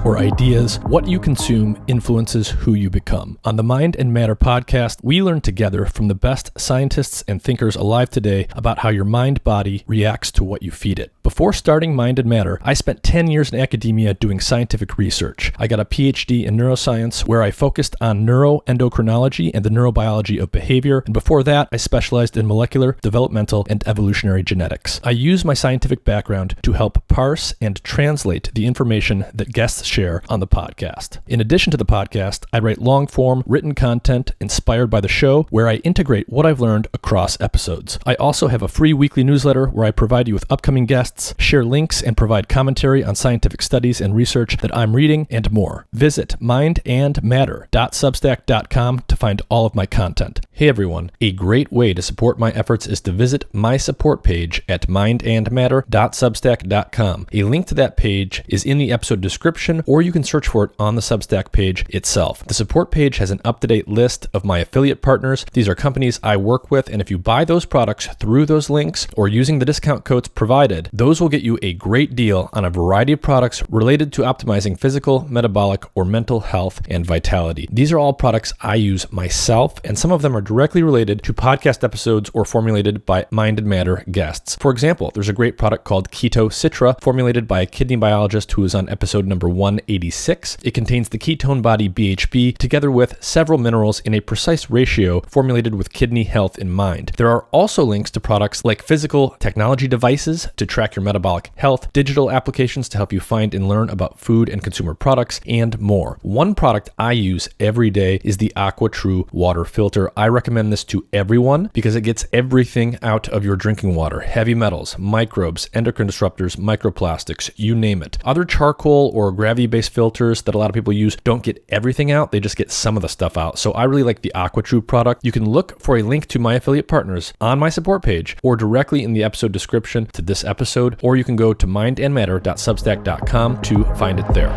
or ideas, what you consume influences who you become. On the Mind and Matter podcast, we learn together from the best scientists and thinkers alive today about how your mind-body reacts to what you feed it. Before starting Mind and Matter, I spent 10 years in academia doing scientific research. I got a PhD in neuroscience where I focused on neuroendocrinology and the neurobiology of behavior, and before that, I specialized in molecular, developmental, and evolutionary genetics. I use my scientific background to help parse and translate the information that guests share on the podcast. In addition to the podcast, I write long-form written content inspired by the show where I integrate what I've learned across episodes. I also have a free weekly newsletter where I provide you with upcoming guests, share links, and provide commentary on scientific studies and research that I'm reading, and more. Visit mindandmatter.substack.com to find all of my content. Hey everyone, a great way to support my efforts is to visit my support page at mindandmatter.substack.com. A link to that page is in the episode description, or you can search for it on the Substack page itself. The support page has an up-to-date list of my affiliate partners. These are companies I work with, and if you buy those products through those links or using the discount codes provided, those will get you a great deal on a variety of products related to optimizing physical, metabolic, or mental health and vitality. These are all products I use myself, and some of them are directly related to podcast episodes or formulated by Mind and Matter guests. For example, there's a great product called Keto Citra, formulated by a kidney biologist who is on episode number 186. It contains the ketone body BHB together with several minerals in a precise ratio formulated with kidney health in mind. There are also links to products like physical technology devices to track your metabolic health, digital applications to help you find and learn about food and consumer products, and more. One product I use every day is the AquaTrue water filter. I recommend this to everyone because it gets everything out of your drinking water: heavy metals, microbes, endocrine disruptors, microplastics, you name it. Other charcoal or gravity-based filters that a lot of people use don't get everything out, they just get some of the stuff out. So I really like the AquaTrue product. You can look for a link to my affiliate partners on my support page or directly in the episode description to this episode, or you can go to mindandmatter.substack.com to find it there.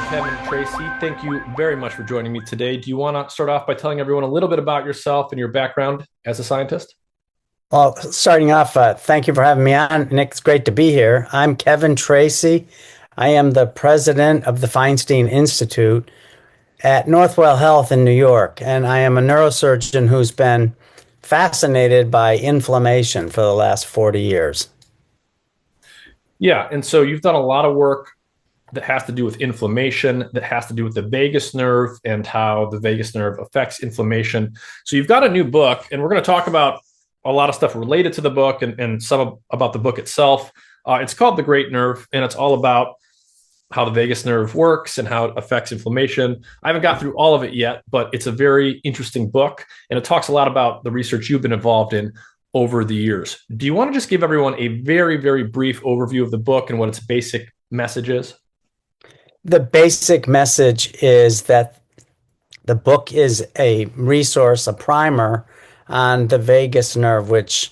Kevin Tracey, thank you very much for joining me today. Do you want to start off by telling everyone a little bit about yourself and your background as a scientist? Well, starting off, thank you for having me on, Nick. It's great to be here. I'm Kevin Tracey. I am the president of the Feinstein Institute at Northwell Health in New York, and I am a neurosurgeon who's been fascinated by inflammation for the last 40 years. Yeah, and so you've done a lot of work that has to do with inflammation, that has to do with the vagus nerve and how the vagus nerve affects inflammation. So you've got a new book, and we're going to talk about a lot of stuff related to the book and some about the book itself. It's called The Great Nerve, and it's all about how the vagus nerve works and how it affects inflammation. I haven't got through all of it yet, but it's a very interesting book, and it talks a lot about the research you've been involved in over the years. Do you want to just give everyone a very, very brief overview of the book and what its basic message is? The basic message is that the book is a resource, a primer on the vagus nerve, which,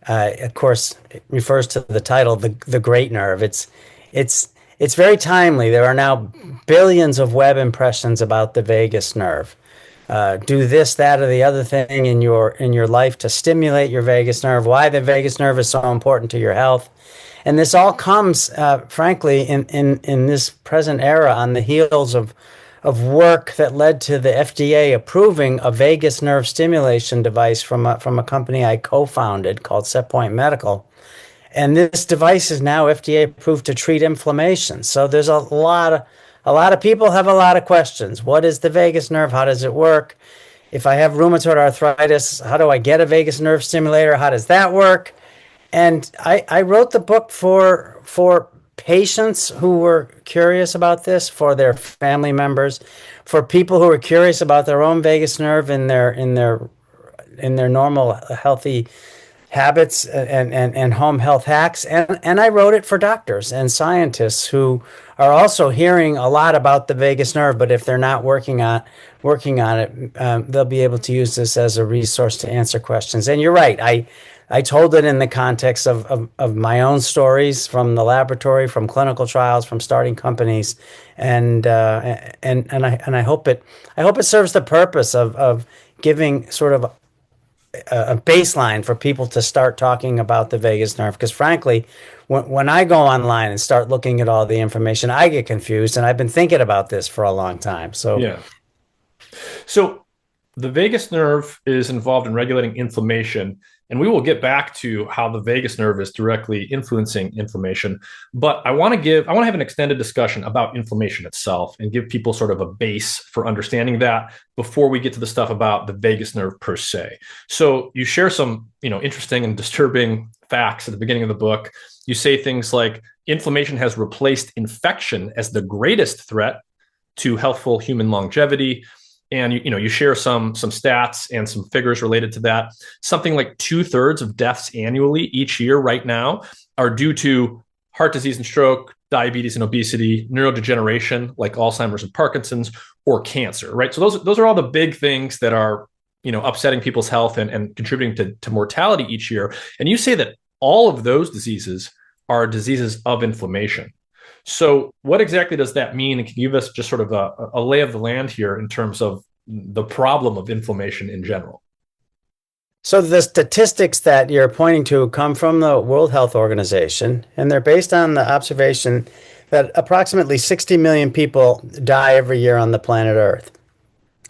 of course, refers to the title, the Great Nerve. It's very timely. There are now billions of web impressions about the vagus nerve. Do this, that, or the other thing in your life to stimulate your vagus nerve. Why the vagus nerve is so important to your health, and this all comes, frankly, in this present era on the heels of work that led to the FDA approving a vagus nerve stimulation device from a company I co-founded called SetPoint Medical. And this device is now FDA approved to treat inflammation. So there's a lot of people have a lot of questions. What is the vagus nerve? How does it work? If I have rheumatoid arthritis, how do I get a vagus nerve stimulator? How does that work? And I wrote the book for patients who were curious about this, for their family members, for people who are curious about their own vagus nerve in their normal healthy habits and home health hacks. And I wrote it for doctors and scientists who are also hearing a lot about the vagus nerve, but if they're not working on it, they'll be able to use this as a resource to answer questions. And you're right. I told it in the context of my own stories from the laboratory, from clinical trials, from starting companies, and I hope it serves the purpose of giving sort of a baseline for people to start talking about the vagus nerve. Because frankly, when I go online and start looking at all the information, I get confused, and I've been thinking about this for a long time. So Yeah. So the vagus nerve is involved in regulating inflammation, and we will get back to how the vagus nerve is directly influencing inflammation. But I want to have an extended discussion about inflammation itself and give people sort of a base for understanding that before we get to the stuff about the vagus nerve per se. So you share some, interesting and disturbing facts at the beginning of the book. You say things like inflammation has replaced infection as the greatest threat to healthful human longevity. And you share some stats and some figures related to that. Something like 2/3 of deaths annually each year right now are due to heart disease and stroke, diabetes and obesity, neurodegeneration like Alzheimer's and Parkinson's, or cancer, right? So those are all the big things that are upsetting people's health and contributing to mortality each year. And you say that all of those diseases are diseases of inflammation. So what exactly does that mean? And can you give us just sort of a lay of the land here in terms of the problem of inflammation in general? So the statistics that you're pointing to come from the World Health Organization, and they're based on the observation that approximately 60 million people die every year on the planet Earth.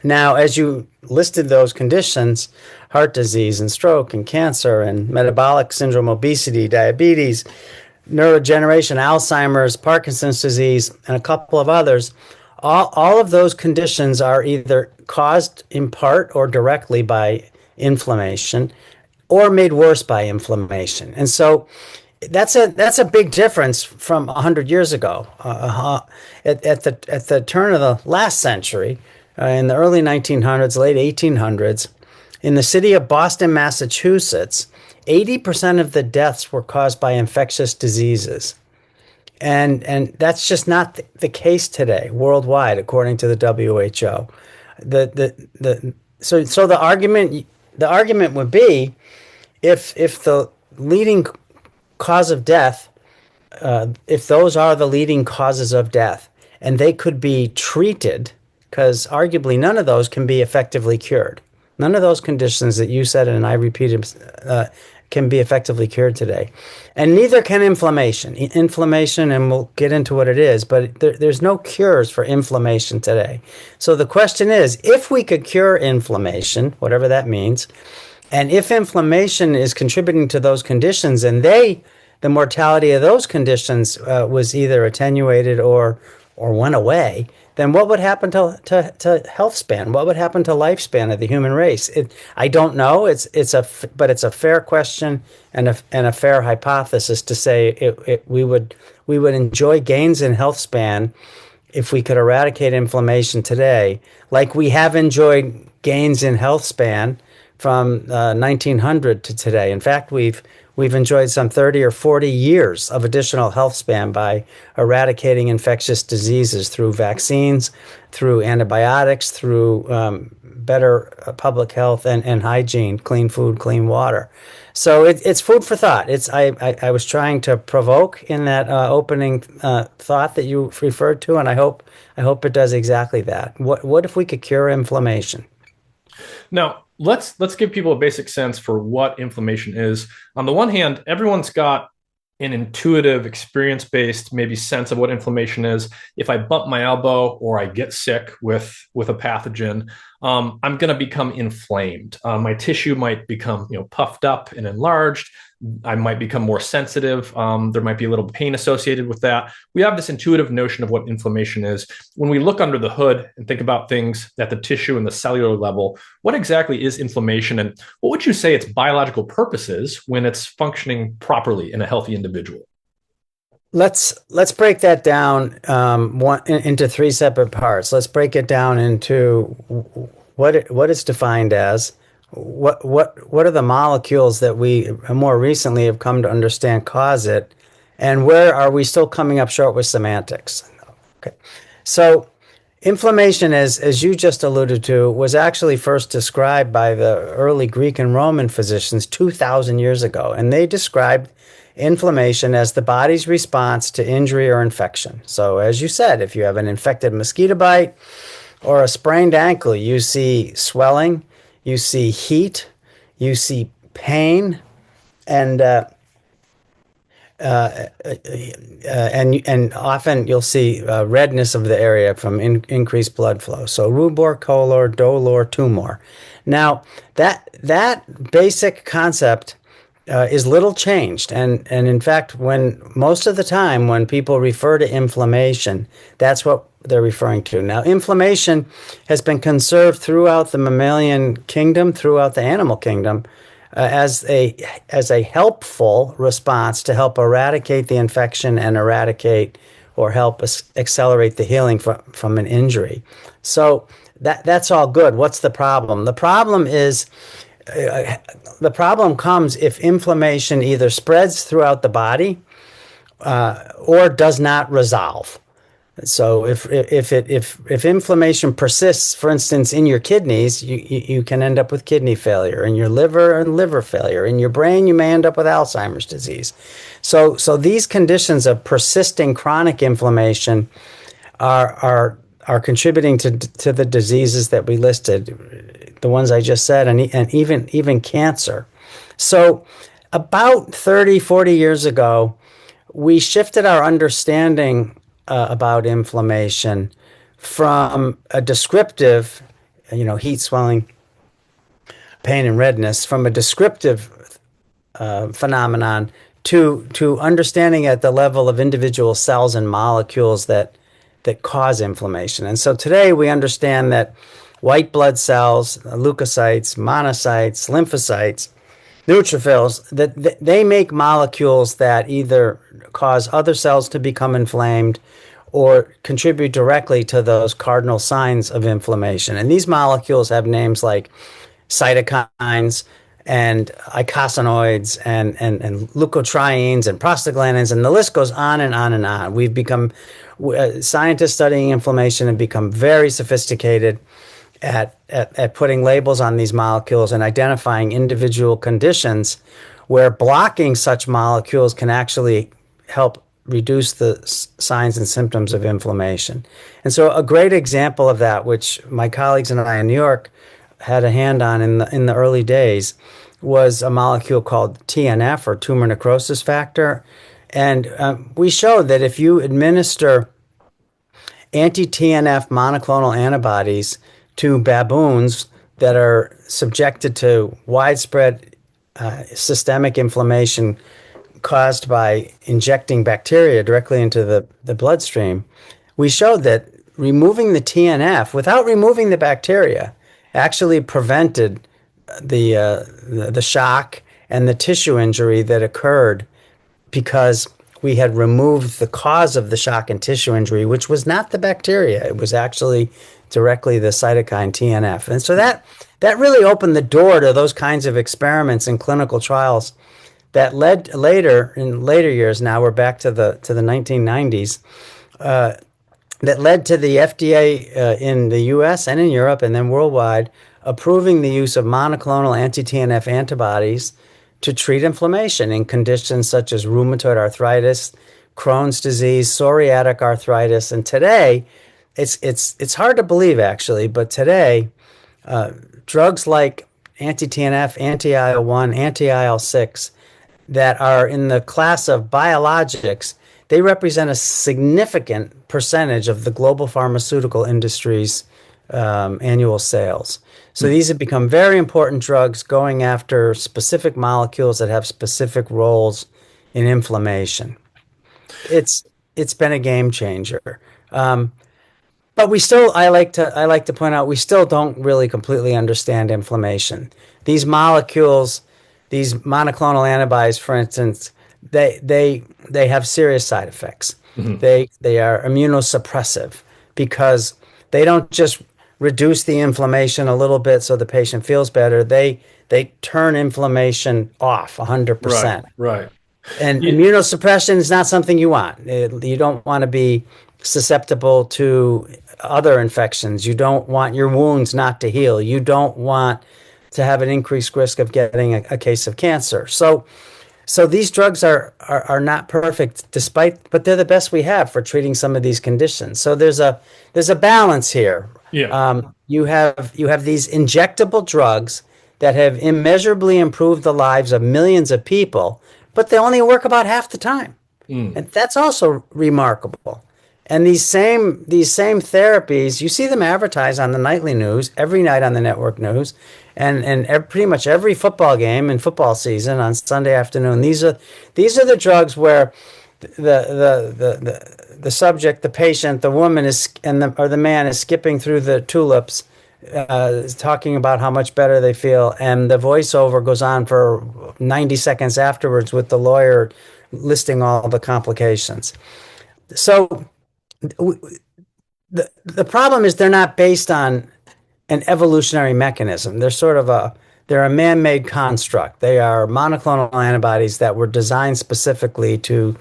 Now, as you listed those conditions, heart disease and stroke and cancer and metabolic syndrome, obesity, diabetes, neurodegeneration, Alzheimer's, Parkinson's disease, and a couple of others, all of those conditions are either caused in part or directly by inflammation or made worse by inflammation. And so that's a big difference from 100 years ago. At the turn of the last century, in the early 1900s, late 1800s, in the city of Boston, Massachusetts, 80% of the deaths were caused by infectious diseases. And that's just not the case today worldwide, according to the WHO. So the argument would be if the leading cause of death, if those are the leading causes of death, and they could be treated, because arguably none of those can be effectively cured. None of those conditions that you said and I repeated can be effectively cured today. And neither can inflammation. Inflammation, and we'll get into what it is, but there's no cures for inflammation today. So the question is, if we could cure inflammation, whatever that means, and if inflammation is contributing to those conditions and the mortality of those conditions was either attenuated or went away, then what would happen to health span? What would happen to lifespan of the human race? I don't know. But it's a fair question and a fair hypothesis to say we would enjoy gains in health span if we could eradicate inflammation today, like we have enjoyed gains in health span from 1900 to today. In fact, we've enjoyed some 30 or 40 years of additional health span by eradicating infectious diseases through vaccines, through antibiotics, through better public health and hygiene, clean food, clean water. So it's food for thought. I was trying to provoke in that opening thought that you referred to, and I hope it does exactly that. What if we could cure inflammation? Now, let's give people a basic sense for what inflammation is. On the one hand, everyone's got an intuitive, experience-based maybe sense of what inflammation is. If I bump my elbow or I get sick with a pathogen, I'm going to become inflamed. My tissue might become puffed up and enlarged. I might become more sensitive. There might be a little pain associated with that. We have this intuitive notion of what inflammation is. When we look under the hood and think about things at the tissue and the cellular level, what exactly is inflammation? And what would you say its biological purpose is when it's functioning properly in a healthy individual? Let's break that down into three separate parts. Let's break it down into what it's defined as. What are the molecules that we more recently have come to understand cause it, and where are we still coming up short with semantics? Okay, so inflammation, as you just alluded to, was actually first described by the early Greek and Roman physicians 2,000 years ago, and they described inflammation as the body's response to injury or infection. So as you said, if you have an infected mosquito bite or a sprained ankle, you see swelling, you see heat, you see pain, and and often you'll see redness of the area from increased blood flow. So rubor, color, dolor, tumor. Now that basic concept is little changed, and in fact, when most of the time when people refer to inflammation, that's what they're referring to. Now, inflammation has been conserved throughout the mammalian kingdom, throughout the animal kingdom, as a helpful response to help eradicate the infection and eradicate or help accelerate the healing from an injury. So that's all good. What's the problem? The problem comes if inflammation either spreads throughout the body or does not resolve. So if inflammation persists, for instance, in your kidneys, you can end up with kidney failure. In your liver and liver failure. In your brain, you may end up with Alzheimer's disease. So these conditions of persisting chronic inflammation are contributing to the diseases that we listed, the ones I just said, and even cancer. So about 30, 40 years ago, we shifted our understanding about inflammation from a descriptive, heat, swelling, pain, and redness, from a descriptive phenomenon to understanding at the level of individual cells and molecules that cause inflammation. And so today we understand that white blood cells, leukocytes, monocytes, lymphocytes, neutrophils, that they make molecules that either cause other cells to become inflamed or contribute directly to those cardinal signs of inflammation. And these molecules have names like cytokines and eicosanoids and leukotrienes and prostaglandins, and the list goes on and on and on. We've become, scientists studying inflammation have become very sophisticated at putting labels on these molecules and identifying individual conditions where blocking such molecules can actually help reduce the signs and symptoms of inflammation. And so a great example of that, which my colleagues and I in New York had a hand on in the early days, was a molecule called TNF, or tumor necrosis factor. And we showed that if you administer anti-TNF monoclonal antibodies to baboons that are subjected to widespread systemic inflammation caused by injecting bacteria directly into the bloodstream, we showed that removing the TNF without removing the bacteria actually prevented the shock and the tissue injury that occurred because we had removed the cause of the shock and tissue injury, which was not the bacteria. It was actually directly the cytokine TNF. And so that really opened the door to those kinds of experiments in clinical trials that led in later years. Now we're back to the 1990s, that led to the FDA in the US and in Europe and then worldwide approving the use of monoclonal anti-TNF antibodies to treat inflammation in conditions such as rheumatoid arthritis, Crohn's disease, psoriatic arthritis. And today, it's hard to believe actually, but today drugs like anti-TNF, anti-IL-1, anti-IL-6 that are in the class of biologics, they represent a significant percentage of the global pharmaceutical industry's annual sales. So these have become very important drugs going after specific molecules that have specific roles in inflammation. It's been a game changer. But we still, I like to point out, we still don't really completely understand inflammation. These molecules, these monoclonal antibodies, for instance, they have serious side effects. Mm-hmm. They are immunosuppressive because they don't just reduce the inflammation a little bit so the patient feels better. They turn inflammation off 100%. Right. And immunosuppression is not something you want. You don't want to be susceptible to other infections. You don't want your wounds not to heal. You don't want to have an increased risk of getting a case of cancer. So these drugs are not perfect, but they're the best we have for treating some of these conditions. So there's a balance here. Yeah. You have these injectable drugs that have immeasurably improved the lives of millions of people, but they only work about half the time. And that's also remarkable. And these same therapies, you see them advertised on the nightly news, every night on the network news, and pretty much every football game in football season on Sunday afternoon. These are the drugs where the subject, the patient, the woman or the man is skipping through the tulips, talking about how much better they feel, and the voiceover goes on for 90 seconds afterwards with the lawyer listing all the complications. So the problem is they're not based on an evolutionary mechanism. They're a man-made construct. They are monoclonal antibodies that were designed specifically to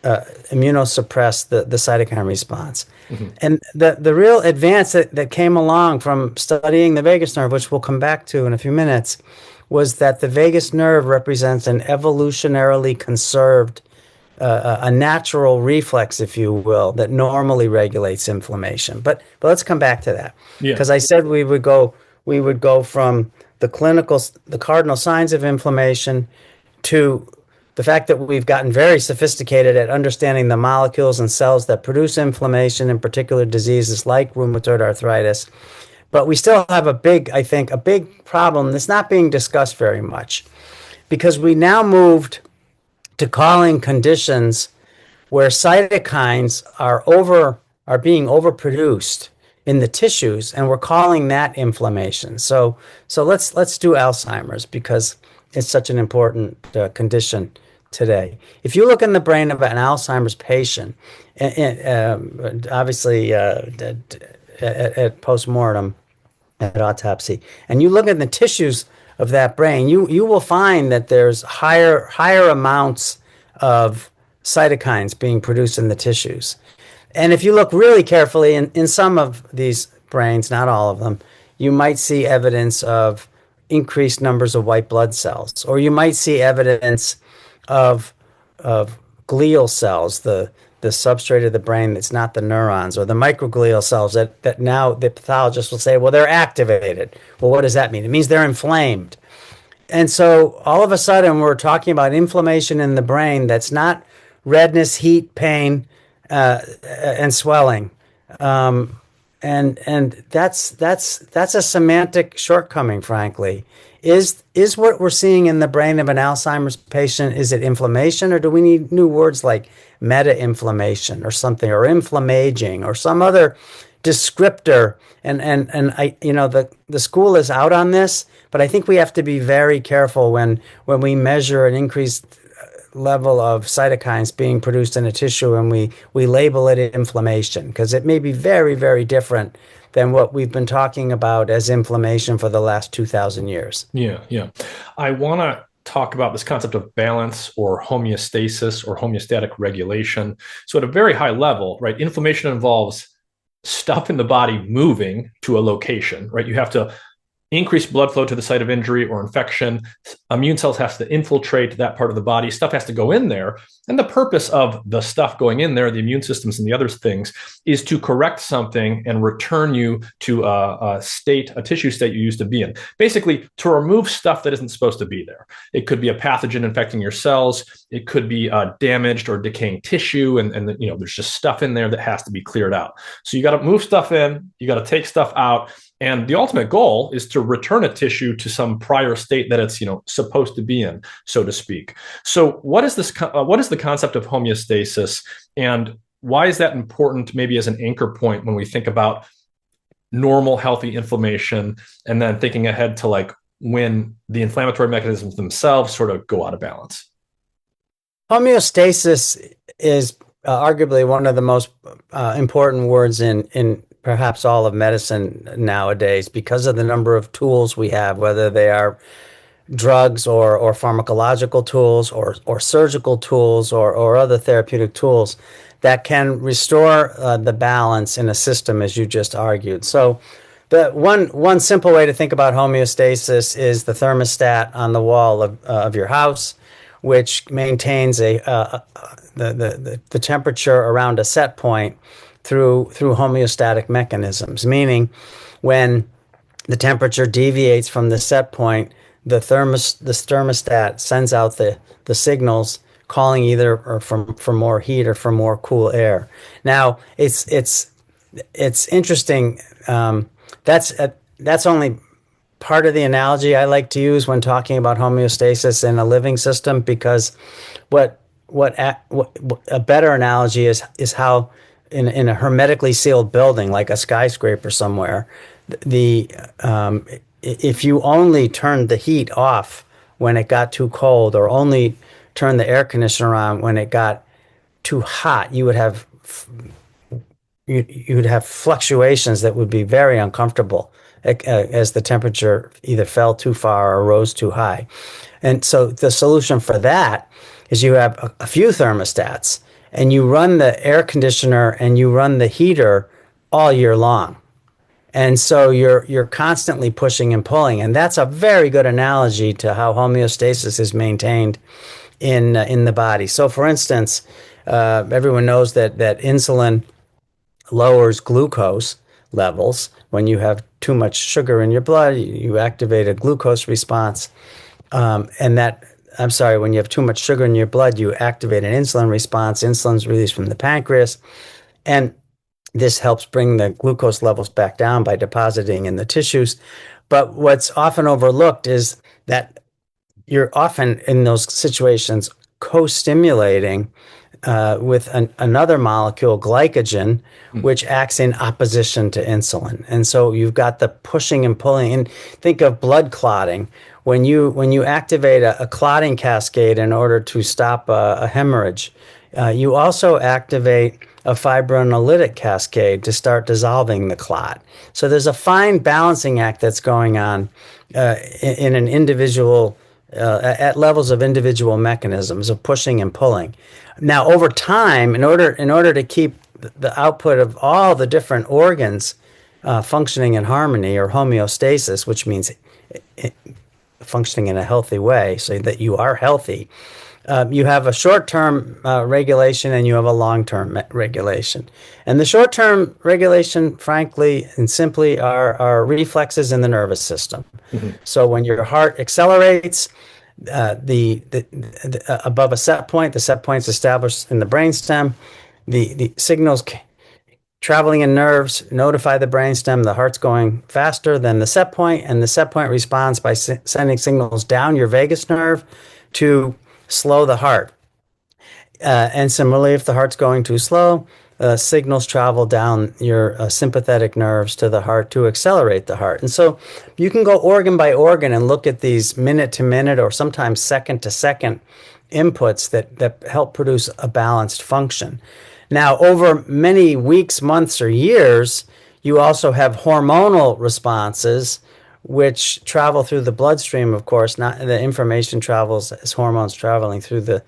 immunosuppress the cytokine response. And the real advance that came along from studying the vagus nerve, which we'll come back to in a few minutes, was that the vagus nerve represents an evolutionarily conserved, a natural reflex, if you will, that normally regulates inflammation. But let's come back to that, because I said we would go from the cardinal signs of inflammation to the fact that we've gotten very sophisticated at understanding the molecules and cells that produce inflammation in particular diseases like rheumatoid arthritis. But we still have a big problem that's not being discussed very much, because we now moved to calling conditions where cytokines are being overproduced in the tissues, and we're calling that inflammation. So let's do Alzheimer's, because it's such an important condition today. If you look in the brain of an Alzheimer's patient, obviously at postmortem, at autopsy, and you look at the tissues of that brain, you will find that there's higher amounts of cytokines being produced in the tissues. And if you look really carefully in some of these brains, not all of them, you might see evidence of increased numbers of white blood cells, or you might see evidence of glial cells, the substrate of the brain that's not the neurons, or the microglial cells that now the pathologist will say, well, they're activated. Well, what does that mean? It means they're inflamed. And so all of a sudden we're talking about inflammation in the brain that's not redness, heat, pain, and swelling. And that's a semantic shortcoming, frankly. Is what we're seeing in the brain of an Alzheimer's patient, is it inflammation, or do we need new words like meta-inflammation or something, or inflammaging, or some other descriptor? And the school is out on this, but I think we have to be very careful when we measure an increased level of cytokines being produced in a tissue and we label it inflammation, because it may be very, very different than what we've been talking about as inflammation for the last 2,000 years. Yeah. I want to talk about this concept of balance or homeostasis or homeostatic regulation. So at a very high level, right, inflammation involves stuff in the body moving to a location, right? You have to increase blood flow to the site of injury or infection. Immune cells have to infiltrate that part of the body. Stuff has to go in there. And the purpose of the stuff going in there, the immune systems and the other things, is to correct something and return you to a tissue state you used to be in. Basically, to remove stuff that isn't supposed to be there. It could be a pathogen infecting your cells. It could be damaged or decaying tissue. And there's just stuff in there that has to be cleared out. So you got to move stuff in. You got to take stuff out. And the ultimate goal is to return a tissue to some prior state that it's supposed to be in, so to speak. So what is this? What is the concept of homeostasis, and why is that important? Maybe as an anchor point when we think about normal, healthy inflammation, and then thinking ahead to like when the inflammatory mechanisms themselves sort of go out of balance. Homeostasis is arguably one of the most important words in perhaps all of medicine nowadays, because of the number of tools we have, whether they are drugs or pharmacological tools or surgical tools or other therapeutic tools that can restore the balance in a system, as you just argued. So the one simple way to think about homeostasis is the thermostat on the wall of your house, which maintains the temperature around a set point through homeostatic mechanisms, meaning when the temperature deviates from the set point, the thermostat sends out the signals calling either or for more heat or for more cool air. Now it's interesting. That's only part of the analogy I like to use when talking about homeostasis in a living system, because what a better analogy is how in a hermetically sealed building like a skyscraper somewhere, the if you only turned the heat off when it got too cold, or only turned the air conditioner on when it got too hot, you'd have fluctuations that would be very uncomfortable as the temperature either fell too far or rose too high. And so the solution for that is you have a few thermostats, and you run the air conditioner and you run the heater all year long. And so you're constantly pushing and pulling, and that's a very good analogy to how homeostasis is maintained in the body. So, for instance, everyone knows that insulin lowers glucose levels. When you have too much sugar in your blood, you activate a glucose response, when you have too much sugar in your blood, you activate an insulin response. Insulin's released from the pancreas, and this helps bring the glucose levels back down by depositing in the tissues. But what's often overlooked is that you're often in those situations co-stimulating with another molecule, glycogen, which acts in opposition to insulin. And so you've got the pushing and pulling. And think of blood clotting. When you activate a clotting cascade in order to stop a hemorrhage, you also activate a fibrinolytic cascade to start dissolving the clot. So there's a fine balancing act that's going on in an individual at levels of individual mechanisms of pushing and pulling. Now, over time, in order to keep the output of all the different organs functioning in harmony, or homeostasis, which means functioning in a healthy way, so that you are healthy, you have a short-term regulation and you have a long-term regulation. And the short-term regulation, frankly and simply, are reflexes in the nervous system. Mm-hmm. So when your heart accelerates above a set point, the set point's established in the brainstem, the signals traveling in nerves notify the brainstem the heart's going faster than the set point, and the set point responds by sending signals down your vagus nerve to slow the heart. And similarly, if the heart's going too slow, signals travel down your sympathetic nerves to the heart to accelerate the heart. And so you can go organ by organ and look at these minute to minute or sometimes second to second inputs that help produce a balanced function. Now, over many weeks, months, or years, you also have hormonal responses which travel through the bloodstream. Of course, not the information travels as hormones traveling through the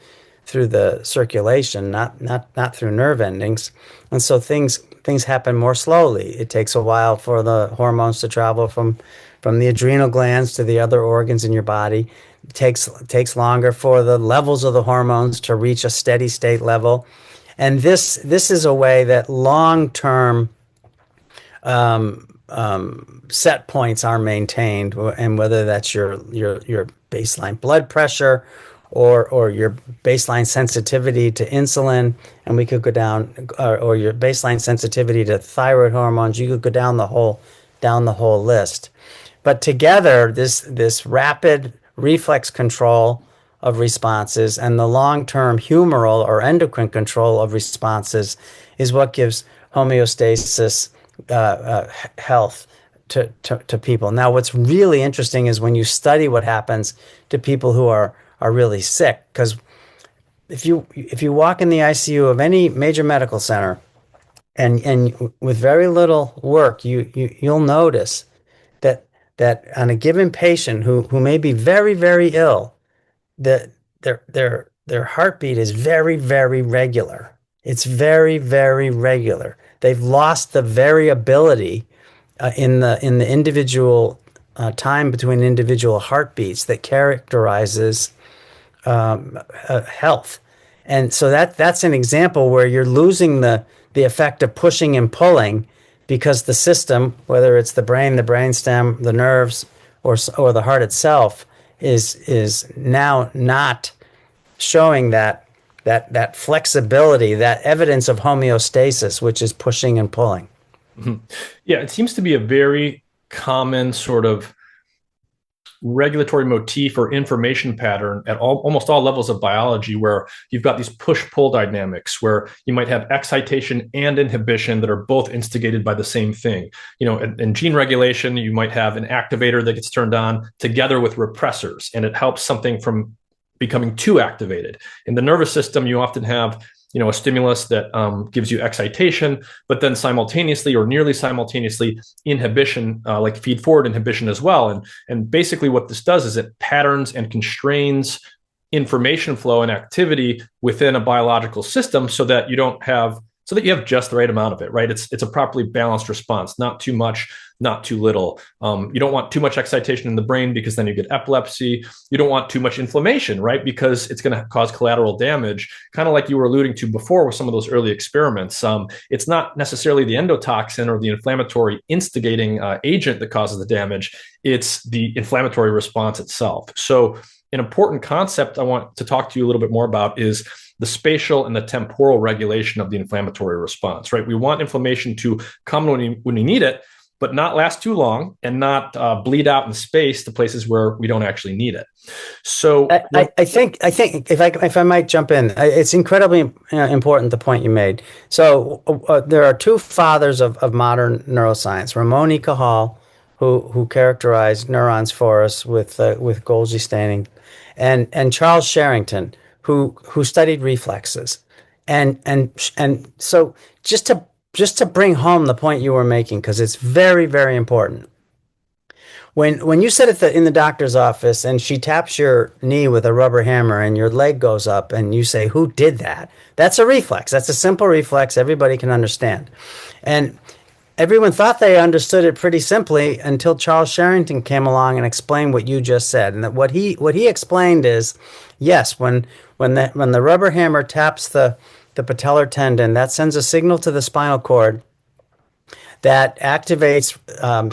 circulation, not through nerve endings. And so things happen more slowly. It takes a while for the hormones to travel from the adrenal glands to the other organs in your body. It takes longer for the levels of the hormones to reach a steady state level. And this is a way that long-term set points are maintained, and whether that's your baseline blood pressure or your baseline sensitivity to insulin, and we could go down, or your baseline sensitivity to thyroid hormones, you could go down the whole list. But together, this rapid reflex control of responses and the long-term humoral or endocrine control of responses is what gives homeostasis health to people. Now, what's really interesting is when you study what happens to people who are really sick, because if you walk in the ICU of any major medical center, and with very little work, you'll notice that on a given patient who may be very, very ill, that their heartbeat is very, very regular. It's very, very regular. They've lost the variability in the individual time between individual heartbeats that characterizes health. And so that's an example where you're losing the effect of pushing and pulling because the system, whether it's the brain, the brainstem, the nerves, or the heart itself, is now not showing that flexibility, that evidence of homeostasis, which is pushing and pulling. Mhm. Yeah, it seems to be a very common sort of regulatory motif or information pattern at almost all levels of biology, where you've got these push-pull dynamics where you might have excitation and inhibition that are both instigated by the same thing. In gene regulation, you might have an activator that gets turned on together with repressors, and it helps something from becoming too activated. In the nervous system, you often have a stimulus that gives you excitation, but then simultaneously or nearly simultaneously inhibition, like feed forward inhibition as well. And basically what this does is it patterns and constrains information flow and activity within a biological system so that you have just the right amount of it, right? It's a properly balanced response, not too much, not too little. You don't want too much excitation in the brain because then you get epilepsy. You don't want too much inflammation, right? Because it's going to cause collateral damage, kind of like you were alluding to before with some of those early experiments. It's not necessarily the endotoxin or the inflammatory instigating agent that causes the damage. It's the inflammatory response itself. So an important concept I want to talk to you a little bit more about is the spatial and the temporal regulation of the inflammatory response, right? We want inflammation to come when we need it, but not last too long and not bleed out in space to places where we don't actually need it. So I think if I might jump in, it's incredibly important, the point you made. So there are two fathers of modern neuroscience, Ramon y Cajal, who characterized neurons for us with Golgi staining, and Charles Sherrington, who studied reflexes, and so just to bring home the point you were making, because it's very, very important. When you sit in the doctor's office and she taps your knee with a rubber hammer and your leg goes up and you say, "Who did that?" That's a reflex. That's a simple reflex everybody can understand. And everyone thought they understood it pretty simply until Charles Sherrington came along and explained what you just said. And that what he explained is, yes, when the rubber hammer taps the patellar tendon, that sends a signal to the spinal cord that activates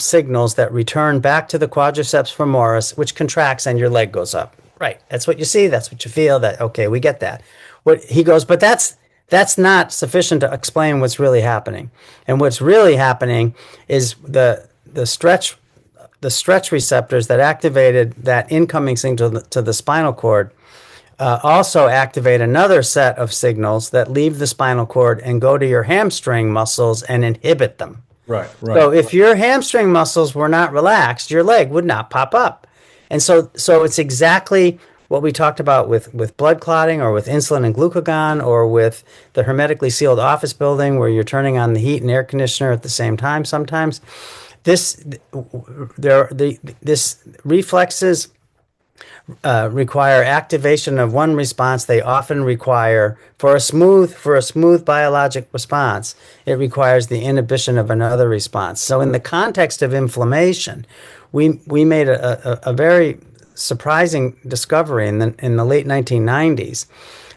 signals that return back to the quadriceps femoris, which contracts and your leg goes up. Right. That's what you see. That's what you feel. Okay, we get that. What he goes, but that's not sufficient to explain what's really happening. And what's really happening is the stretch receptors that activated that incoming signal to the spinal cord also activate another set of signals that leave the spinal cord and go to your hamstring muscles and inhibit them. Right. So if your hamstring muscles were not relaxed, your leg would not pop up. And so it's exactly what we talked about with blood clotting, or with insulin and glucagon, or with the hermetically sealed office building where you're turning on the heat and air conditioner at the same time sometimes. This reflexes require activation of one response. They often require, for a smooth biologic response, it requires the inhibition of another response. So in the context of inflammation, we made a very surprising discovery in the late 1990s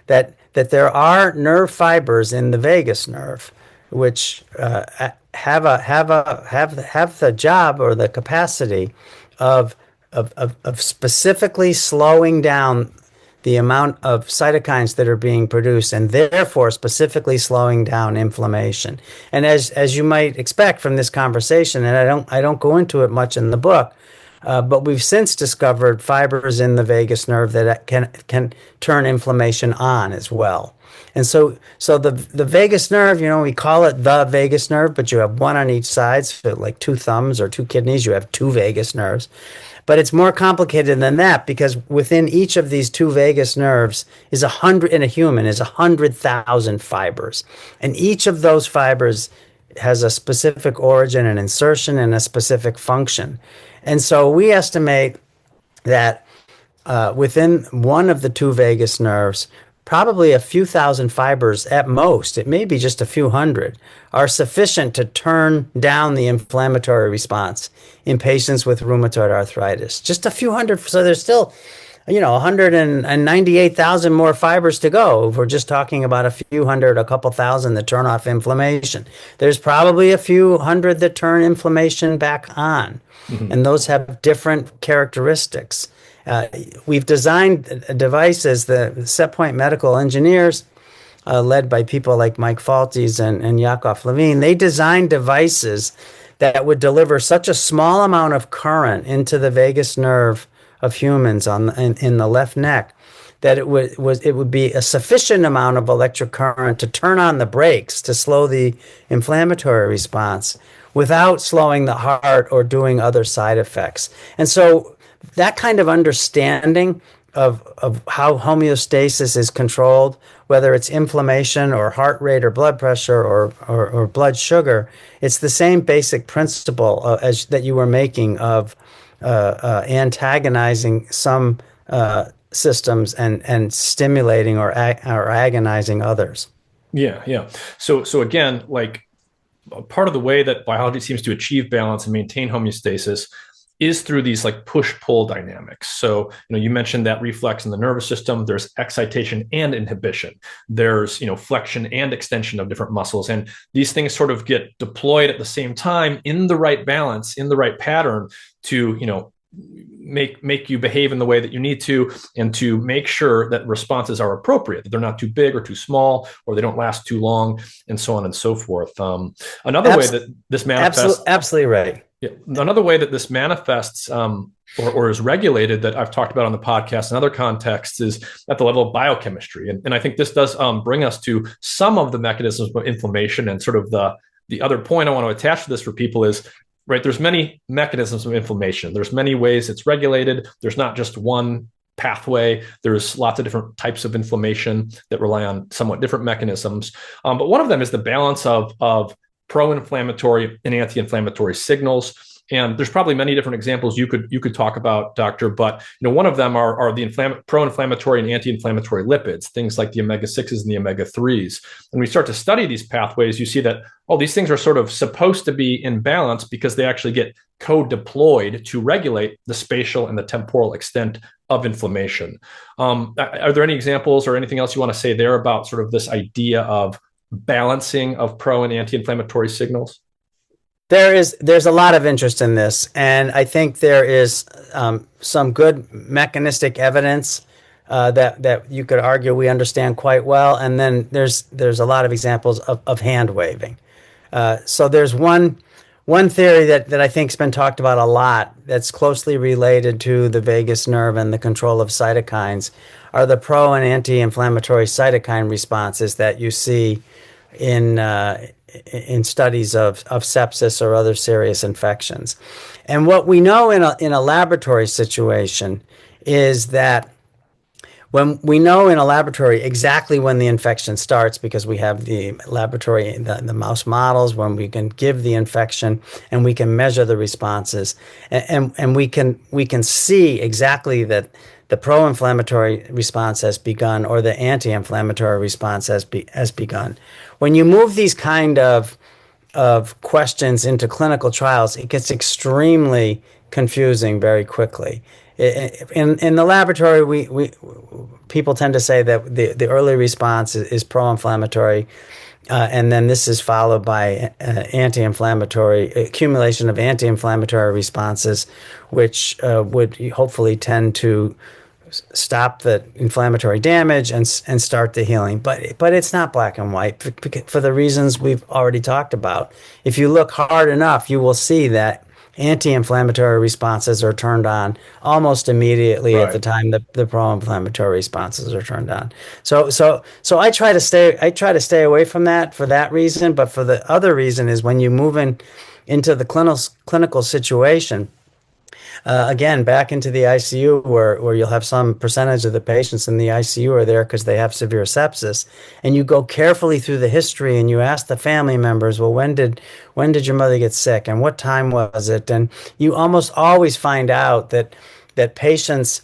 that there are nerve fibers in the vagus nerve which have the job or the capacity of specifically slowing down the amount of cytokines that are being produced, and therefore specifically slowing down inflammation. And as you might expect from this conversation, and I don't go into it much in the book, but we've since discovered fibers in the vagus nerve that can turn inflammation on as well. And so the vagus nerve, we call it the vagus nerve, but you have one on each side. So like two thumbs or two kidneys, you have two vagus nerves. But it's more complicated than that, because within each of these two vagus nerves in a human is 100,000 fibers. And each of those fibers has a specific origin and insertion and a specific function. And so we estimate that within one of the two vagus nerves, probably a few thousand fibers at most, it may be just a few hundred, are sufficient to turn down the inflammatory response in patients with rheumatoid arthritis. Just a few hundred. So there's still 198,000 more fibers to go. If we're just talking about a few hundred, a couple thousand that turn off inflammation. There's probably a few hundred that turn inflammation back on. Mm-hmm. And those have different characteristics. We've designed devices, the Set Point medical engineers, led by people like Mike Faltes and Yakov Levine, they designed devices that would deliver such a small amount of current into the vagus nerve of humans in the left neck that it would be a sufficient amount of electric current to turn on the brakes to slow the inflammatory response without slowing the heart or doing other side effects. And so that kind of understanding of how homeostasis is controlled, whether it's inflammation or heart rate or blood pressure or blood sugar, it's the same basic principle as that you were making of antagonizing some systems and stimulating or agonizing others. Yeah, yeah. So again, like part of the way that biology seems to achieve balance and maintain homeostasis is through these like push-pull dynamics. So, you mentioned that reflex in the nervous system. There's excitation and inhibition. There's, flexion and extension of different muscles. And these things sort of get deployed at the same time in the right balance, in the right pattern to, make you behave in the way that you need to, and to make sure that responses are appropriate, that they're not too big or too small, or they don't last too long, and so on and so forth. Another way that this manifests... Absolutely right. Yeah. Another way that this manifests or is regulated that I've talked about on the podcast in other contexts is at the level of biochemistry. And I think this does bring us to some of the mechanisms of inflammation. And sort of the other point I want to attach to this for people is, right, there's many mechanisms of inflammation. There's many ways it's regulated. There's not just one pathway. There's lots of different types of inflammation that rely on somewhat different mechanisms. But one of them is the balance of pro-inflammatory and anti-inflammatory signals. And there's probably many different examples you could talk about, Doctor. But one of them are the pro-inflammatory and anti-inflammatory lipids, things like the omega-6s and the omega-3s. And we start to study these pathways, you see that these things are sort of supposed to be in balance because they actually get co-deployed to regulate the spatial and the temporal extent of inflammation. Are there any examples or anything else you want to say there about sort of this idea of balancing of pro and anti-inflammatory signals? There's a lot of interest in this, and I think there is some good mechanistic evidence that you could argue we understand quite well, and then there's a lot of examples of hand waving. So there's one theory that I think's been talked about a lot that's closely related to the vagus nerve and the control of cytokines are the pro and anti-inflammatory cytokine responses that you see in studies of sepsis or other serious infections. And what we know in a laboratory situation is that when we know in a laboratory exactly when the infection starts, because we have the laboratory, the mouse models, when we can give the infection and we can measure the responses, and we can see exactly that the pro-inflammatory response has begun or the anti-inflammatory response has begun. When you move these kind of questions into clinical trials, it gets extremely confusing very quickly. In the laboratory, people tend to say that the early response is pro-inflammatory, and then this is followed by anti-inflammatory accumulation of anti-inflammatory responses, which would hopefully tend to stop the inflammatory damage and start the healing. But it's not black and white for the reasons we've already talked about. If you look hard enough, you will see that anti-inflammatory responses are turned on almost immediately at the time the pro-inflammatory responses are turned on. So I try to stay away from that for that reason. But for the other reason is when you move into the clinical situation. Again, back into the ICU where you'll have some percentage of the patients in the ICU are there because they have severe sepsis, and you go carefully through the history and you ask the family members, well, when did your mother get sick and what time was it? And you almost always find out that patients,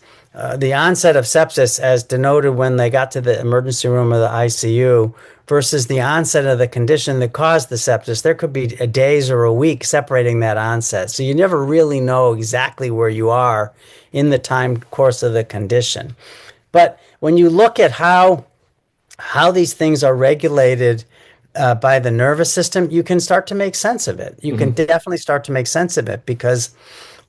the onset of sepsis as denoted when they got to the emergency room or the ICU versus the onset of the condition that caused the sepsis, there could be a days or a week separating that onset. So you never really know exactly where you are in the time course of the condition. But when you look at how these things are regulated by the nervous system, you can start to make sense of it. You can definitely start to make sense of it because,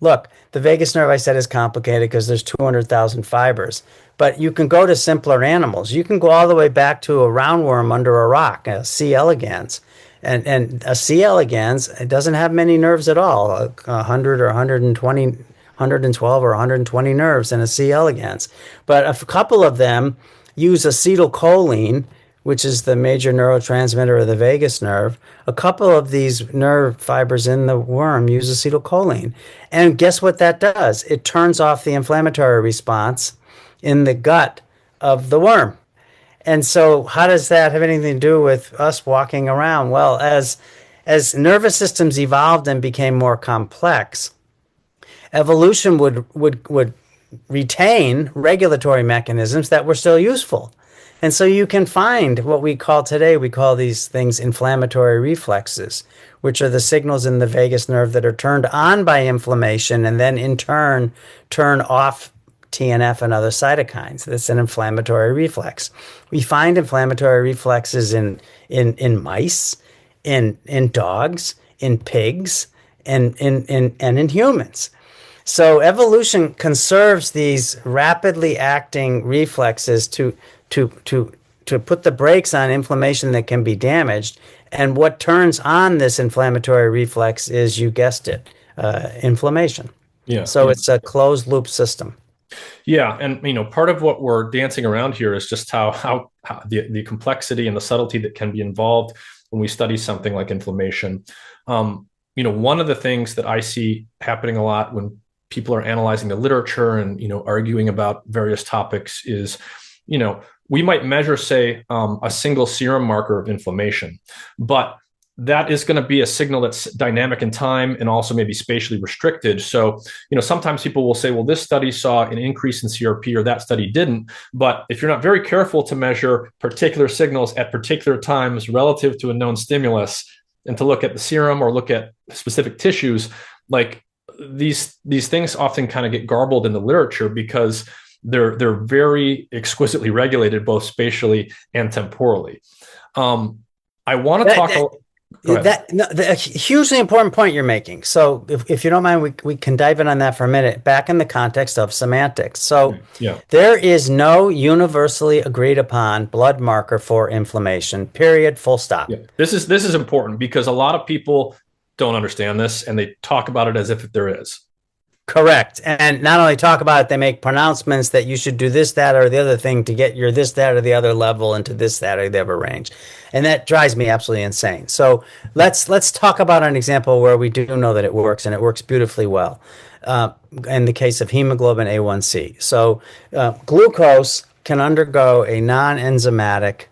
look, the vagus nerve, I said, is complicated because there's 200,000 fibers. But you can go to simpler animals. You can go all the way back to a roundworm under a rock, a C. elegans. And a C. elegans, it doesn't have many nerves at all, 100 or 120, 112 or 120 nerves in a C. elegans. But a couple of them use acetylcholine, which is the major neurotransmitter of the vagus nerve. A couple of these nerve fibers in the worm use acetylcholine. And guess what that does? It turns off the inflammatory response in the gut of the worm. And so how does that have anything to do with us walking around? Well, as nervous systems evolved and became more complex, evolution would retain regulatory mechanisms that were still useful. And so you can find what we call these things inflammatory reflexes, which are the signals in the vagus nerve that are turned on by inflammation and then in turn turn off TNF and other cytokines. That's an inflammatory reflex. We find inflammatory reflexes in mice, in dogs, in pigs, and in humans. So evolution conserves these rapidly acting reflexes to put the brakes on inflammation that can be damaged. And what turns on this inflammatory reflex is, you guessed it, inflammation. Yeah. So it's a closed loop system. Yeah, and part of what we're dancing around here is just how the complexity and the subtlety that can be involved when we study something like inflammation. One of the things that I see happening a lot when people are analyzing the literature and arguing about various topics is, we might measure, say, a single serum marker of inflammation, but that is going to be a signal that's dynamic in time and also maybe spatially restricted. So, sometimes people will say, well, this study saw an increase in CRP or that study didn't. But if you're not very careful to measure particular signals at particular times relative to a known stimulus and to look at the serum or look at specific tissues, like these things often kind of get garbled in the literature because they're very exquisitely regulated both spatially and temporally. I want to talk a hugely important point you're making. So if you don't mind, we can dive in on that for a minute, back in the context of semantics. So there is no universally agreed upon blood marker for inflammation, period, full stop. Yeah. This is important because a lot of people don't understand this and they talk about it as if there is. Correct. And not only talk about it, they make pronouncements that you should do this, that, or the other thing to get your this, that, or the other level into this, that, or the other range. And that drives me absolutely insane. So let's talk about an example where we do know that it works, and it works beautifully well. In the case of hemoglobin A1C. So glucose can undergo a non-enzymatic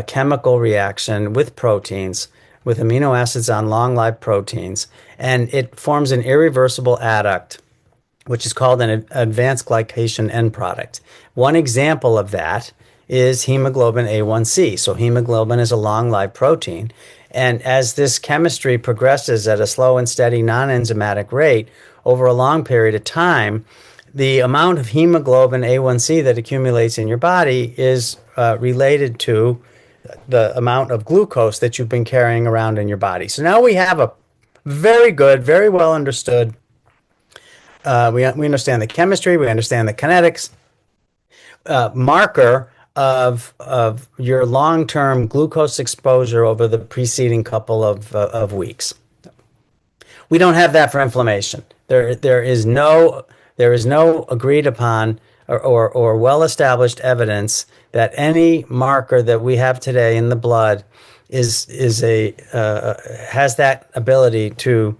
chemical reaction with proteins, with amino acids on long-lived proteins, and it forms an irreversible adduct, which is called an advanced glycation end product. One example of that is hemoglobin A1C. So hemoglobin is a long-lived protein, and as this chemistry progresses at a slow and steady non-enzymatic rate over a long period of time, the amount of hemoglobin A1C that accumulates in your body is related to the amount of glucose that you've been carrying around in your body. So now we have a very good, very well understood, we understand the chemistry, we understand the kinetics, marker of your long-term glucose exposure over the preceding couple of weeks. We don't have that for inflammation. There is no agreed upon or well-established evidence that any marker that we have today in the blood has that ability to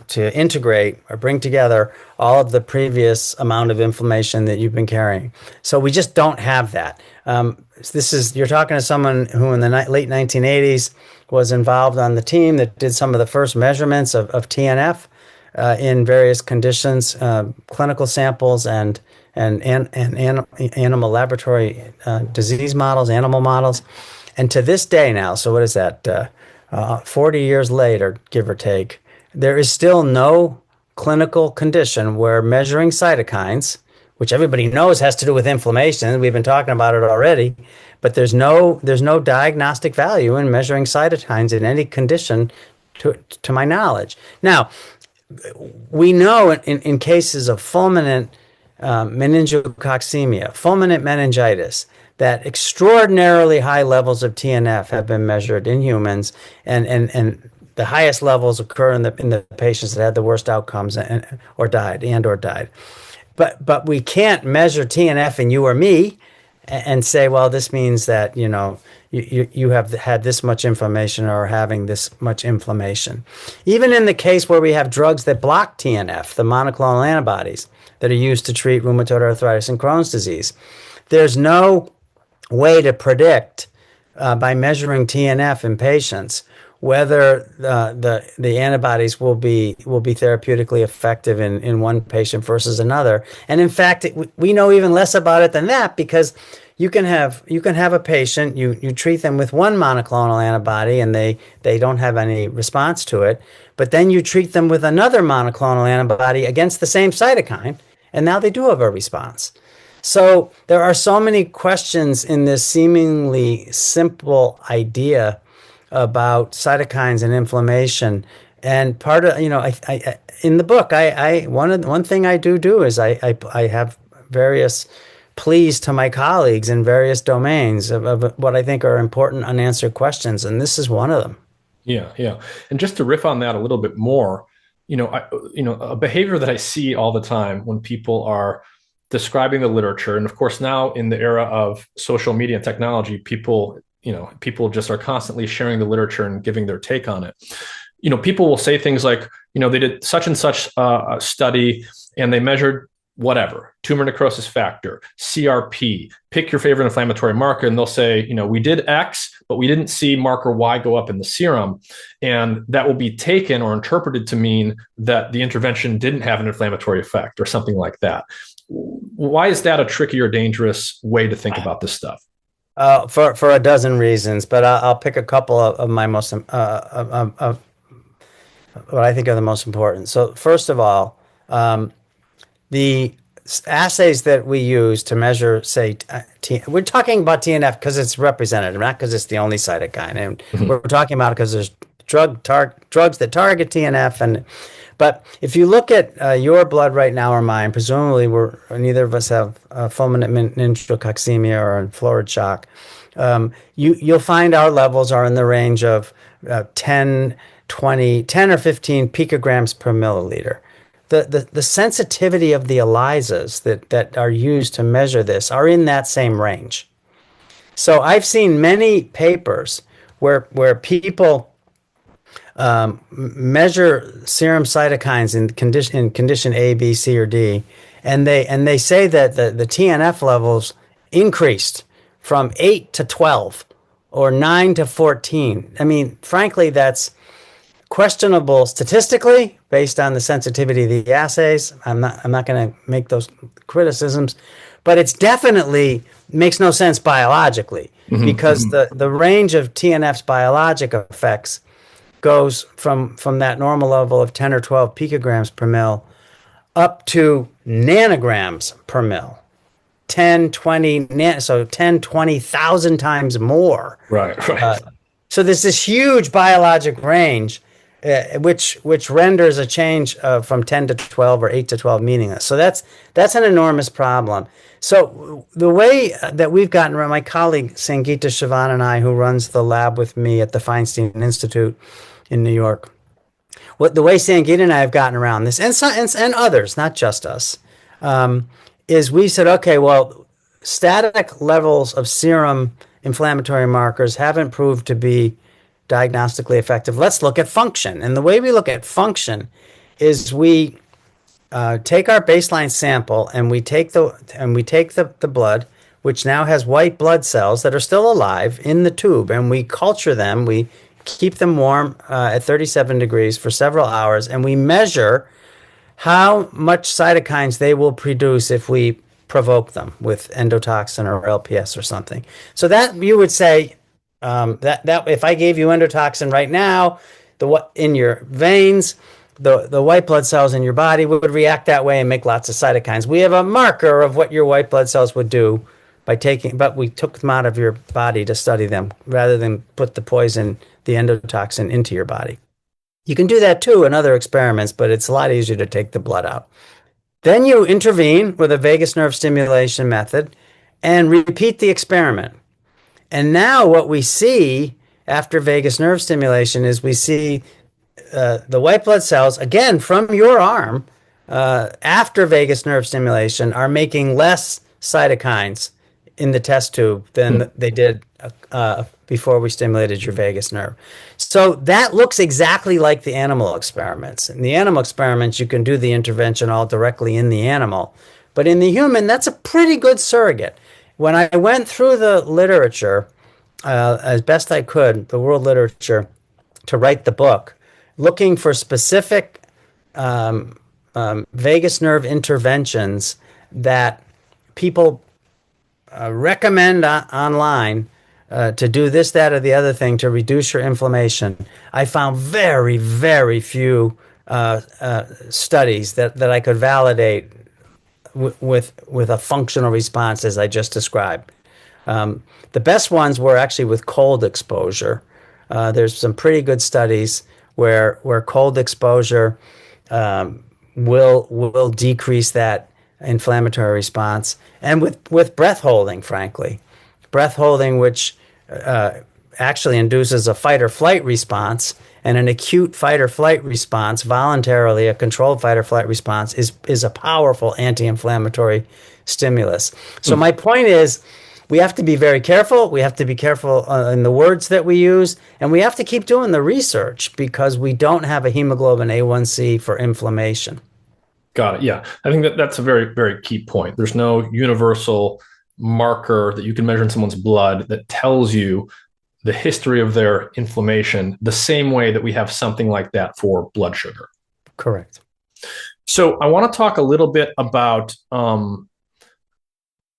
to integrate or bring together all of the previous amount of inflammation that you've been carrying. So we just don't have that. You're talking to someone who in the late 1980s was involved on the team that did some of the first measurements of TNF in various conditions, clinical samples and animal laboratory disease models, animal models. And to this day now, so what is that, 40 years later, give or take, there is still no clinical condition where measuring cytokines, which everybody knows has to do with inflammation, we've been talking about it already, but there's no diagnostic value in measuring cytokines in any condition to my knowledge. Now, we know in cases of fulminant meningococcemia, fulminant meningitis, that extraordinarily high levels of TNF have been measured in humans, and the highest levels occur in the patients that had the worst outcomes or died. But we can't measure TNF in you or me and say, well, this means that you have had this much inflammation or are having this much inflammation. Even in the case where we have drugs that block TNF, the monoclonal antibodies that are used to treat rheumatoid arthritis and Crohn's disease, there's no way to predict by measuring TNF in patients whether the antibodies will be therapeutically effective in one patient versus another. And in fact, we know even less about it than that, because you can have a patient, you treat them with one monoclonal antibody and they don't have any response to it, but then you treat them with another monoclonal antibody against the same cytokine, and now they do have a response. So there are so many questions in this seemingly simple idea about cytokines and inflammation. And part of, I in the book, one thing I do is I have various pleas to my colleagues in various domains of what I think are important unanswered questions, and this is one of them. Yeah, yeah. And just to riff on that a little bit more, a behavior that I see all the time when people are describing the literature, and of course now in the era of social media and technology, people just are constantly sharing the literature and giving their take on it. People will say things like, they did such and such a study and they measured whatever, tumor necrosis factor, CRP, pick your favorite inflammatory marker. And they'll say, we did X, but we didn't see marker Y go up in the serum. And that will be taken or interpreted to mean that the intervention didn't have an inflammatory effect or something like that. Why is that a tricky or dangerous way to think about this stuff? For a dozen reasons, but I'll pick a couple of my most of what I think are the most important. So first of all, the assays that we use to measure, say, we're talking about TNF because it's representative, not because it's the only cytokine, and we're talking about it because there's drugs that target TNF, but if you look at your blood right now or mine, presumably neither of us have fulminant meningococcemia or florid shock. You'll find our levels are in the range of 10 or 15 picograms per milliliter. The sensitivity of the ELISAs that are used to measure this are in that same range. So I've seen many papers where people measure serum cytokines in condition A, B, C, or D, and they say that the TNF levels increased from 8 to 12 or 9 to 14. I mean, frankly, that's questionable statistically based on the sensitivity of the assays. I'm not going to make those criticisms, but it's definitely makes no sense biologically, because the range of TNF's biologic effects goes from that normal level of 10 or 12 picograms per mil up to nanograms per mil. 10, 20, so 10, 20,000 times more. Right. So there's this huge biologic range, which renders a change from 10 to 12 or 8 to 12 meaningless. So that's an enormous problem. So the way that we've gotten around, my colleague Sangeeta Shivan and I, who runs the lab with me at the Feinstein Institute in New York, the way Sangeeta and I have gotten around this, and others, not just us, is we said, okay, well, static levels of serum inflammatory markers haven't proved to be diagnostically effective. Let's look at function. And the way we look at function is we take our baseline sample and we take the blood, which now has white blood cells that are still alive in the tube, and we culture them. We keep them warm at 37 degrees for several hours, and we measure how much cytokines they will produce if we provoke them with endotoxin or LPS or something. So that you would say that if I gave you endotoxin right now, in your veins, the white blood cells in your body would react that way and make lots of cytokines. We have a marker of what your white blood cells would do by taking, but we took them out of your body to study them rather than put the poison, the endotoxin, into your body. You can do that too in other experiments, but it's a lot easier to take the blood out. Then you intervene with a vagus nerve stimulation method and repeat the experiment. And now what we see after vagus nerve stimulation is we see the white blood cells, again, from your arm, after vagus nerve stimulation, are making less cytokines in the test tube than they did before we stimulated your vagus nerve. So that looks exactly like the animal experiments. In the animal experiments, you can do the intervention all directly in the animal. But in the human, that's a pretty good surrogate. When I went through the literature, as best I could, the world literature, to write the book, looking for specific vagus nerve interventions that people recommend online to do this, that, or the other thing to reduce your inflammation, I found very, very few studies that I could validate with a functional response as I just described. The best ones were actually with cold exposure. There's some pretty good studies where cold exposure will decrease that inflammatory response, and with breath holding, frankly, breath holding, which actually induces a fight or flight response, and an acute fight or flight response, voluntarily a controlled fight or flight response, is a powerful anti-inflammatory stimulus. So my point is, we have to be very careful. We have to be careful in the words that we use, and we have to keep doing the research because we don't have a hemoglobin A1C for inflammation. Got it. Yeah. I think that's a very, very key point. There's no universal marker that you can measure in someone's blood that tells you the history of their inflammation the same way that we have something like that for blood sugar. Correct. So I want to talk a little bit about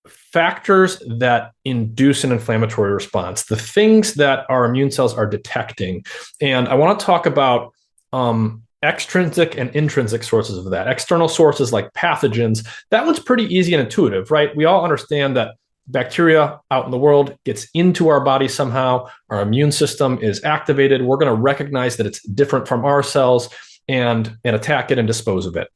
factors that induce an inflammatory response, the things that our immune cells are detecting. And I want to talk about extrinsic and intrinsic sources of that. External sources like pathogens, that one's pretty easy and intuitive, right? We all understand that bacteria out in the world gets into our body somehow. Our immune system is activated. We're going to recognize that it's different from our cells and attack it and dispose of it.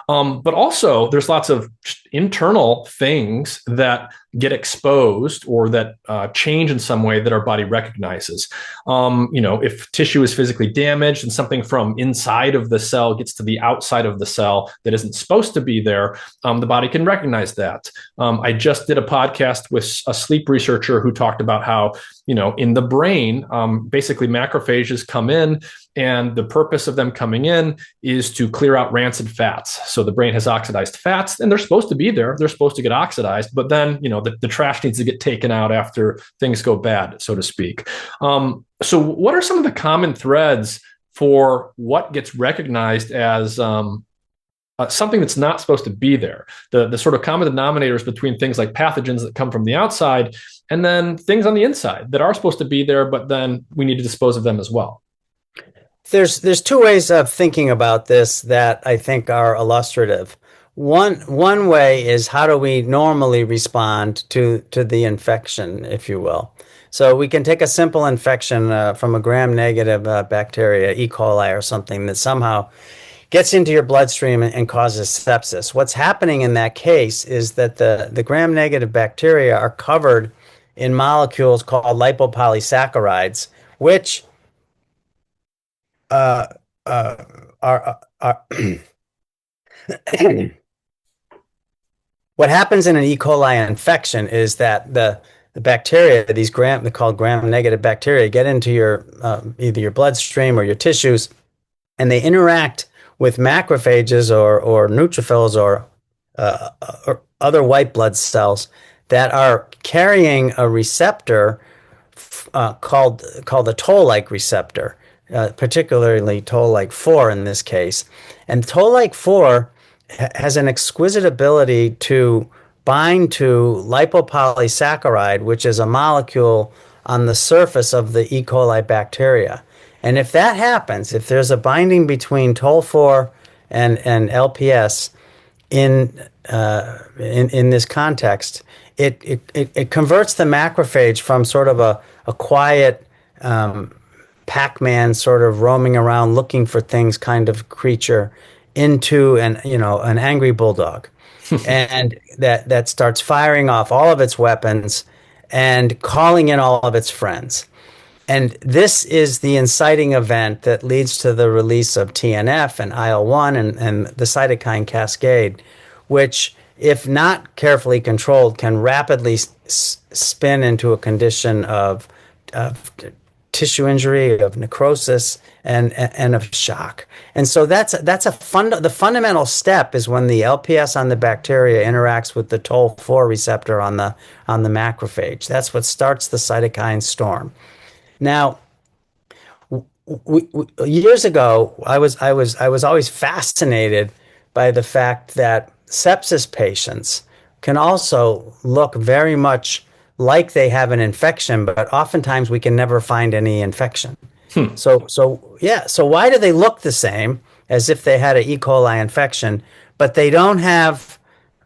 But also, there's lots of internal things that get exposed or that change in some way that our body recognizes. If tissue is physically damaged and something from inside of the cell gets to the outside of the cell that isn't supposed to be there, the body can recognize that. I just did a podcast with a sleep researcher who talked about how, in the brain, basically macrophages come in, and the purpose of them coming in is to clear out rancid fats. So the brain has oxidized fats, and they're supposed to be there. They're supposed to get oxidized, but then, the trash needs to get taken out after things go bad, so to speak. So what are some of the common threads for what gets recognized as something that's not supposed to be there? The sort of common denominators between things like pathogens that come from the outside and then things on the inside that are supposed to be there, but then we need to dispose of them as well. There's two ways of thinking about this that I think are illustrative. One way is, how do we normally respond to the infection, if you will? So we can take a simple infection from a gram-negative bacteria, E. coli or something, that somehow gets into your bloodstream and causes sepsis. What's happening in that case is that the gram-negative bacteria are covered in molecules called lipopolysaccharides, which are what happens in an E. coli infection is that the bacteria, they're called gram-negative bacteria, get into your either your bloodstream or your tissues, and they interact with macrophages or neutrophils or other white blood cells that are carrying a receptor called the toll-like receptor. Particularly toll-like 4 in this case. And toll-like 4 has an exquisite ability to bind to lipopolysaccharide, which is a molecule on the surface of the E. coli bacteria. And if that happens, if there's a binding between Toll-4 and LPS in this context, it converts the macrophage from sort of a quiet Pac-Man sort of roaming around looking for things kind of creature into an angry bulldog, and that starts firing off all of its weapons and calling in all of its friends. And this is the inciting event that leads to the release of TNF and IL-1 and the cytokine cascade, which, if not carefully controlled, can rapidly spin into a condition of tissue injury, of necrosis, and of shock. And so the fundamental step is when the LPS on the bacteria interacts with the Toll-4 receptor on the macrophage. That's what starts the cytokine storm. Now, years ago, I was always fascinated by the fact that sepsis patients can also look very much like they have an infection, but oftentimes we can never find any infection. So why do they look the same as if they had an E. coli infection, but they don't have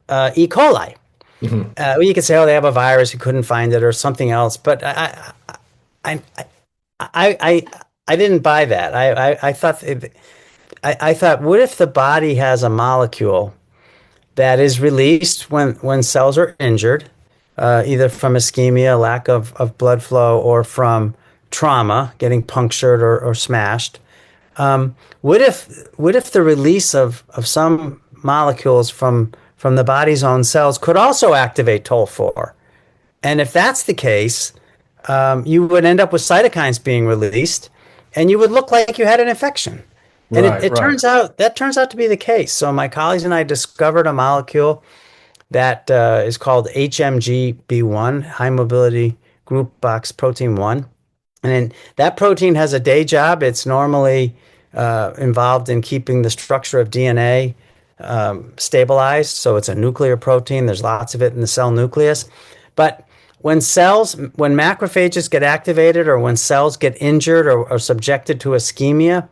E. coli? Well, you could say, oh, they have a virus, you couldn't find it, or something else. But I didn't buy that. I thought, what if the body has a molecule that is released when cells are injured, either from ischemia, lack of blood flow, or from trauma, getting punctured or smashed? What if the release of some molecules from the body's own cells could also activate Toll-4? And if that's the case, you would end up with cytokines being released, and you would look like you had an infection. And it turns out to be the case. So my colleagues and I discovered a molecule that is called HMGB1, High Mobility Group Box Protein 1. And then that protein has a day job. It's normally involved in keeping the structure of DNA stabilized. So it's a nuclear protein. There's lots of it in the cell nucleus. But when macrophages get activated, or when cells get injured or subjected to ischemia,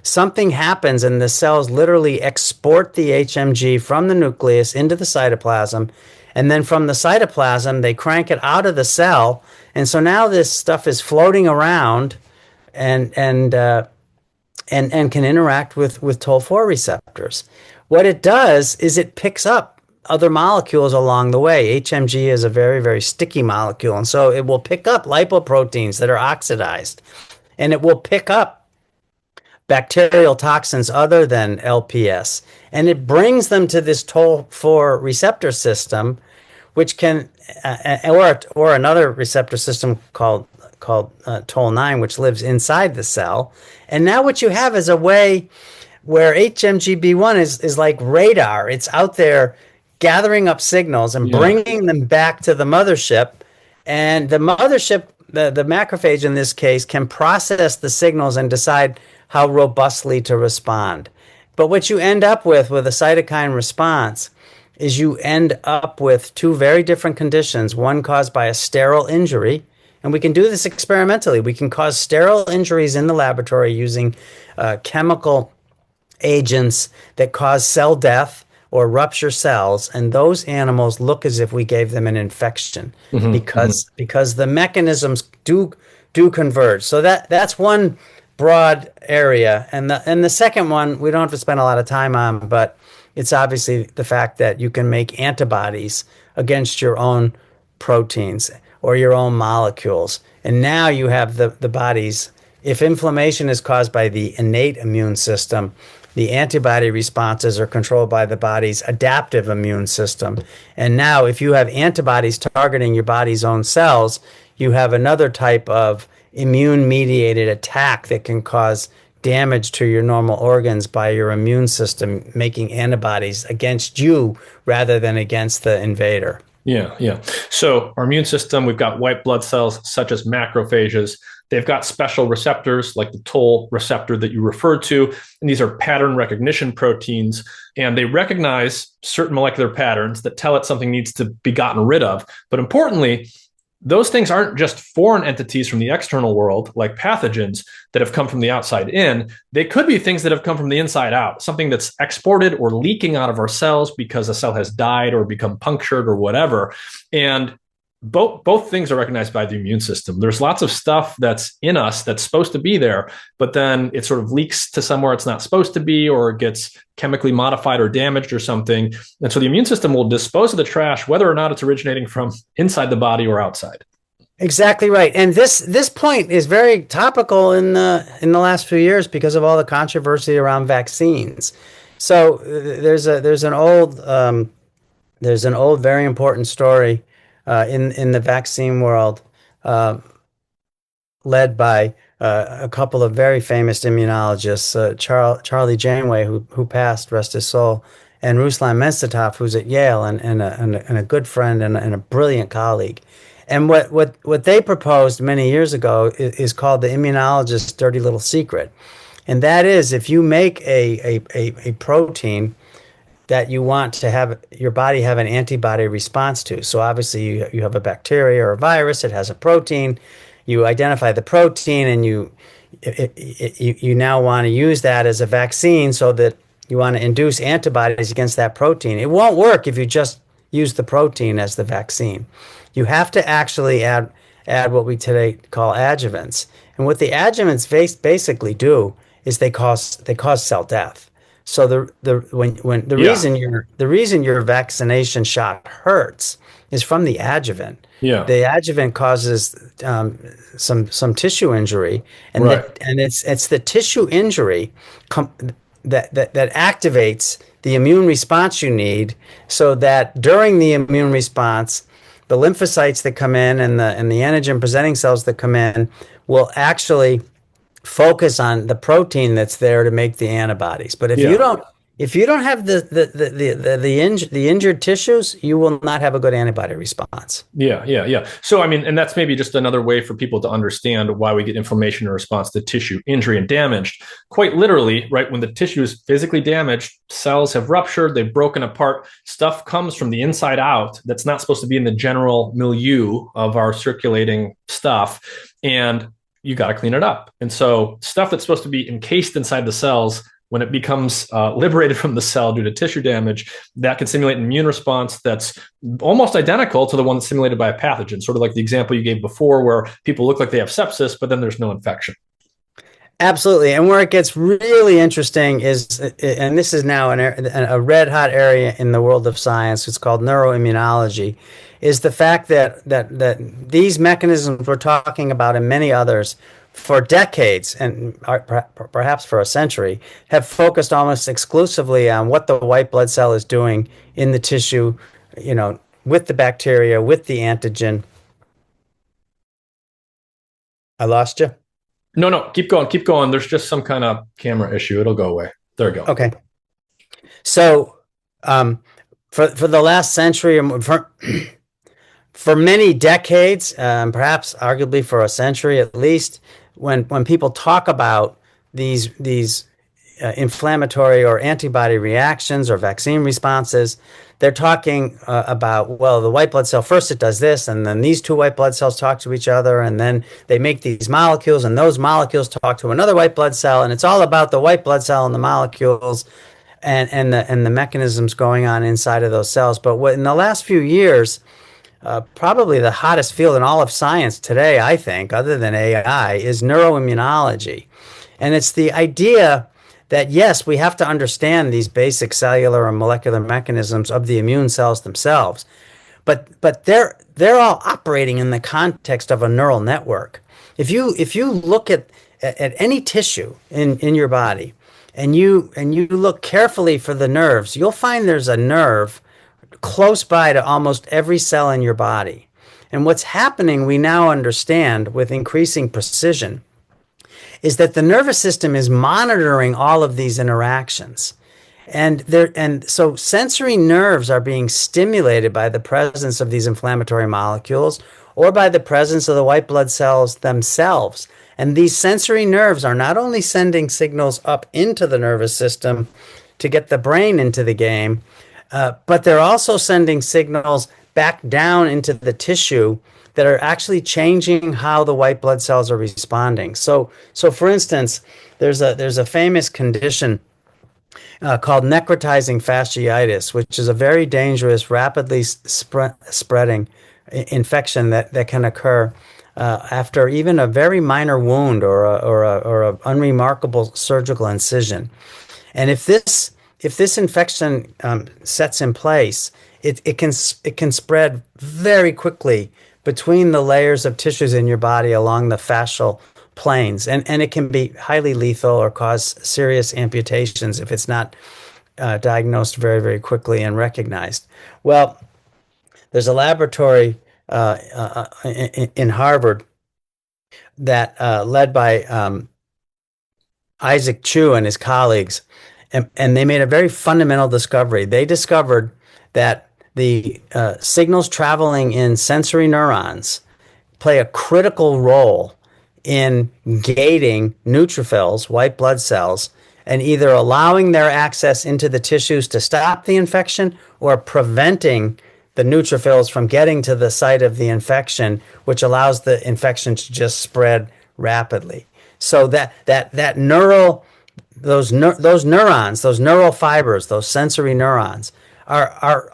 something happens and the cells literally export the HMG from the nucleus into the cytoplasm. And then from the cytoplasm, they crank it out of the cell. And so now this stuff is floating around and can interact with Toll-4 receptors. What it does is it picks up other molecules along the way. HMG is a very, very sticky molecule. And so it will pick up lipoproteins that are oxidized. And it will pick up bacterial toxins other than LPS. And it brings them to this Toll-4 receptor system, which can, or another receptor system called Toll-9, which lives inside the cell. And now what you have is a way where HMGB1 is like radar. It's out there gathering up signals and bringing them back to the mothership. And the mothership, the macrophage in this case, can process the signals and decide how robustly to respond. But what you end up with a cytokine response is you end up with two very different conditions, one caused by a sterile injury, and we can do this experimentally. We can cause sterile injuries in the laboratory using chemical agents that cause cell death or rupture cells, and those animals look as if we gave them an infection because the mechanisms do converge. So that's one broad area, and the second one we don't have to spend a lot of time on, but it's obviously the fact that you can make antibodies against your own proteins or your own molecules, and now you have the body's. If inflammation is caused by the innate immune system, the antibody responses are controlled by the body's adaptive immune system. And now if you have antibodies targeting your body's own cells, you have another type of immune-mediated attack that can cause damage to your normal organs by your immune system making antibodies against you rather than against the invader. Yeah. So our immune system, we've got white blood cells such as macrophages. They've got special receptors like the Toll receptor that you referred to, and these are pattern recognition proteins, and they recognize certain molecular patterns that tell it something needs to be gotten rid of. But importantly, those things aren't just foreign entities from the external world, like pathogens that have come from the outside in. They could be things that have come from the inside out, something that's exported or leaking out of our cells because a cell has died or become punctured or whatever. And both things are recognized by the immune system. There's lots of stuff that's in us that's supposed to be there, but then it sort of leaks to somewhere it's not supposed to be, or it gets chemically modified or damaged or something. And so the immune system will dispose of the trash, whether or not it's originating from inside the body or outside. Exactly right. And this point is very topical in the last few years because of all the controversy around vaccines. So there's an old very important story in the vaccine world, led by a couple of very famous immunologists, Charlie Janeway, who passed, rest his soul, and Ruslan Mensitov, who's at Yale and a good friend and a brilliant colleague. And what they proposed many years ago is called the immunologist's dirty little secret. And that is, if you make a protein that you want to have your body have an antibody response to. So obviously you have a bacteria or a virus, it has a protein, you identify the protein, and you now want to use that as a vaccine so that you want to induce antibodies against that protein. It won't work if you just use the protein as the vaccine. You have to actually add what we today call adjuvants. And what the adjuvants basically do is they cause cell death. So the reason your vaccination shot hurts is from the adjuvant. Yeah. The adjuvant causes some tissue injury, and right. It's the tissue injury that activates the immune response you need, so that during the immune response, the lymphocytes that come in and the antigen presenting cells that come in will actually focus on the protein that's there to make the antibodies. But if you don't have the injured tissues, you will not have a good antibody response. Yeah. So, I mean, and that's maybe just another way for people to understand why we get inflammation in response to tissue injury and damage. Quite literally, right, when the tissue is physically damaged, cells have ruptured, they've broken apart, stuff comes from the inside out that's not supposed to be in the general milieu of our circulating stuff, and you got to clean it up. And so stuff that's supposed to be encased inside the cells, when it becomes liberated from the cell due to tissue damage, that can simulate an immune response that's almost identical to the one that's simulated by a pathogen, sort of like the example you gave before, where people look like they have sepsis, but then there's no infection. Absolutely. And where it gets really interesting is, and this is now a red hot area in the world of science, it's called neuroimmunology, is the fact that these mechanisms we're talking about and many others for decades, and perhaps for a century, have focused almost exclusively on what the white blood cell is doing in the tissue, with the bacteria, with the antigen. I lost you? No, keep going. There's just some kind of camera issue. It'll go away. There we go. Okay. So for the last century, for many decades, perhaps arguably for a century at least, when people talk about these inflammatory or antibody reactions or vaccine responses, they're talking about, well, the white blood cell, first it does this, and then these two white blood cells talk to each other, and then they make these molecules, and those molecules talk to another white blood cell, and it's all about the white blood cell and the molecules and the mechanisms going on inside of those cells. But in the last few years, probably the hottest field in all of science today, I think, other than AI, is neuroimmunology. And it's the idea that, yes, we have to understand these basic cellular and molecular mechanisms of the immune cells themselves, but they're all operating in the context of a neural network. If you look at any tissue in your body, and you look carefully for the nerves, you'll find there's a nerve close by to almost every cell in your body. And what's happening, we now understand with increasing precision, is that the nervous system is monitoring all of these interactions. And so sensory nerves are being stimulated by the presence of these inflammatory molecules or by the presence of the white blood cells themselves. And these sensory nerves are not only sending signals up into the nervous system to get the brain into the game, but they're also sending signals back down into the tissue that are actually changing how the white blood cells are responding. So for instance, there's a famous condition called necrotizing fasciitis, which is a very dangerous, rapidly spreading infection that can occur after even a very minor wound or a unremarkable surgical incision. And if this infection sets in place, it can spread very quickly between the layers of tissues in your body along the fascial planes, and it can be highly lethal or cause serious amputations if it's not diagnosed very, very quickly and recognized. Well, there's a laboratory in Harvard that led by Isaac Chu and his colleagues, and they made a very fundamental discovery. They discovered that the signals traveling in sensory neurons play a critical role in gating neutrophils, white blood cells, and either allowing their access into the tissues to stop the infection or preventing the neutrophils from getting to the site of the infection, which allows the infection to just spread rapidly. So that neural those neurons, those neural fibers, those sensory neurons are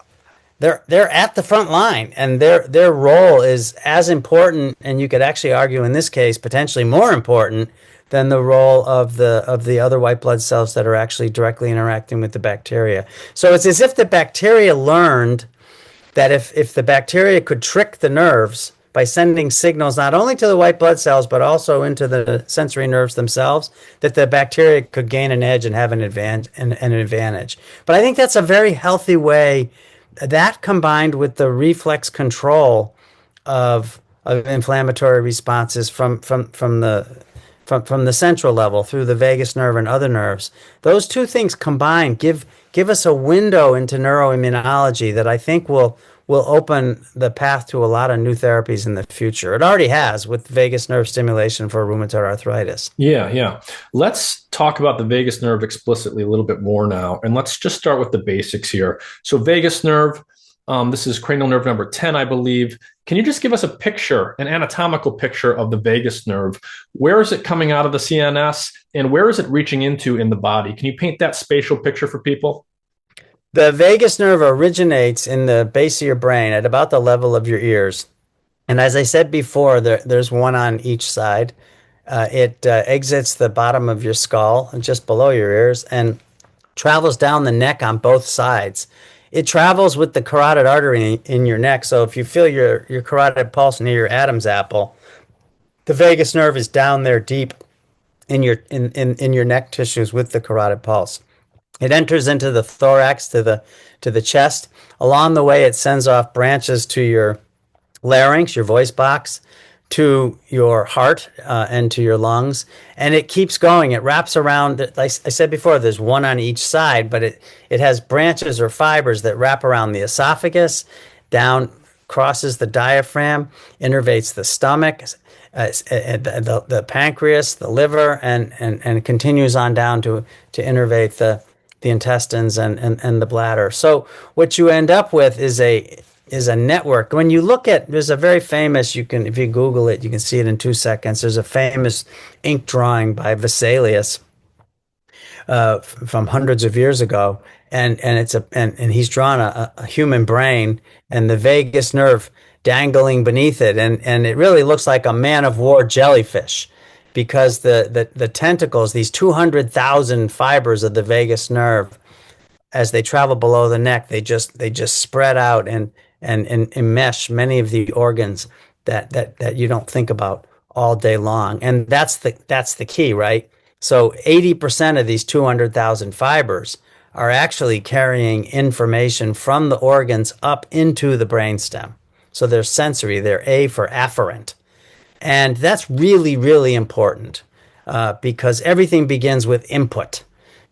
they're at the front line, and their role is as important, and you could actually argue in this case potentially more important than the role of the other white blood cells that are actually directly interacting with the bacteria. So it's as if the bacteria learned that if the bacteria could trick the nerves by sending signals not only to the white blood cells but also into the sensory nerves themselves, that the bacteria could gain an edge and have an advantage. But I think that's a very healthy way. That combined with the reflex control of inflammatory responses from the central level through the vagus nerve and other nerves, those two things combined give us a window into neuroimmunology that I think will open the path to a lot of new therapies in the future. It already has with vagus nerve stimulation for rheumatoid arthritis. Yeah. Let's talk about the vagus nerve explicitly a little bit more now. And let's just start with the basics here. So vagus nerve, this is cranial nerve number 10, I believe. Can you just give us a picture, an anatomical picture of the vagus nerve? Where is it coming out of the CNS and where is it reaching into in the body? Can you paint that spatial picture for people? The vagus nerve originates in the base of your brain at about the level of your ears. And as I said before, there's one on each side. It exits the bottom of your skull and just below your ears and travels down the neck on both sides. It travels with the carotid artery in your neck. So if you feel your carotid pulse near your Adam's apple, the vagus nerve is down there deep in your neck tissues with the carotid pulse. It enters into the thorax to the chest. Along the way, it sends off branches to your larynx, your voice box, to your heart and to your lungs, and it keeps going. It wraps around. Like I said before, there's one on each side, but it has branches or fibers that wrap around the esophagus, down, crosses the diaphragm, innervates the stomach, the pancreas, the liver, and continues on down to innervate the intestines and the bladder. So what you end up with is a network. When you look at, there's a very famous, if you Google it, you can see it in 2 seconds. There's a famous ink drawing by Vesalius from hundreds of years ago, and he's drawn a human brain and the vagus nerve dangling beneath it, and it really looks like a man-of-war jellyfish, because the tentacles, these 200,000 fibers of the vagus nerve, as they travel below the neck, they just spread out and enmesh many of the organs that you don't think about all day long. And that's the key, right? So 80% of these 200,000 fibers are actually carrying information from the organs up into the brainstem. So they're sensory, they're A for afferent. And that's really, really important because everything begins with input.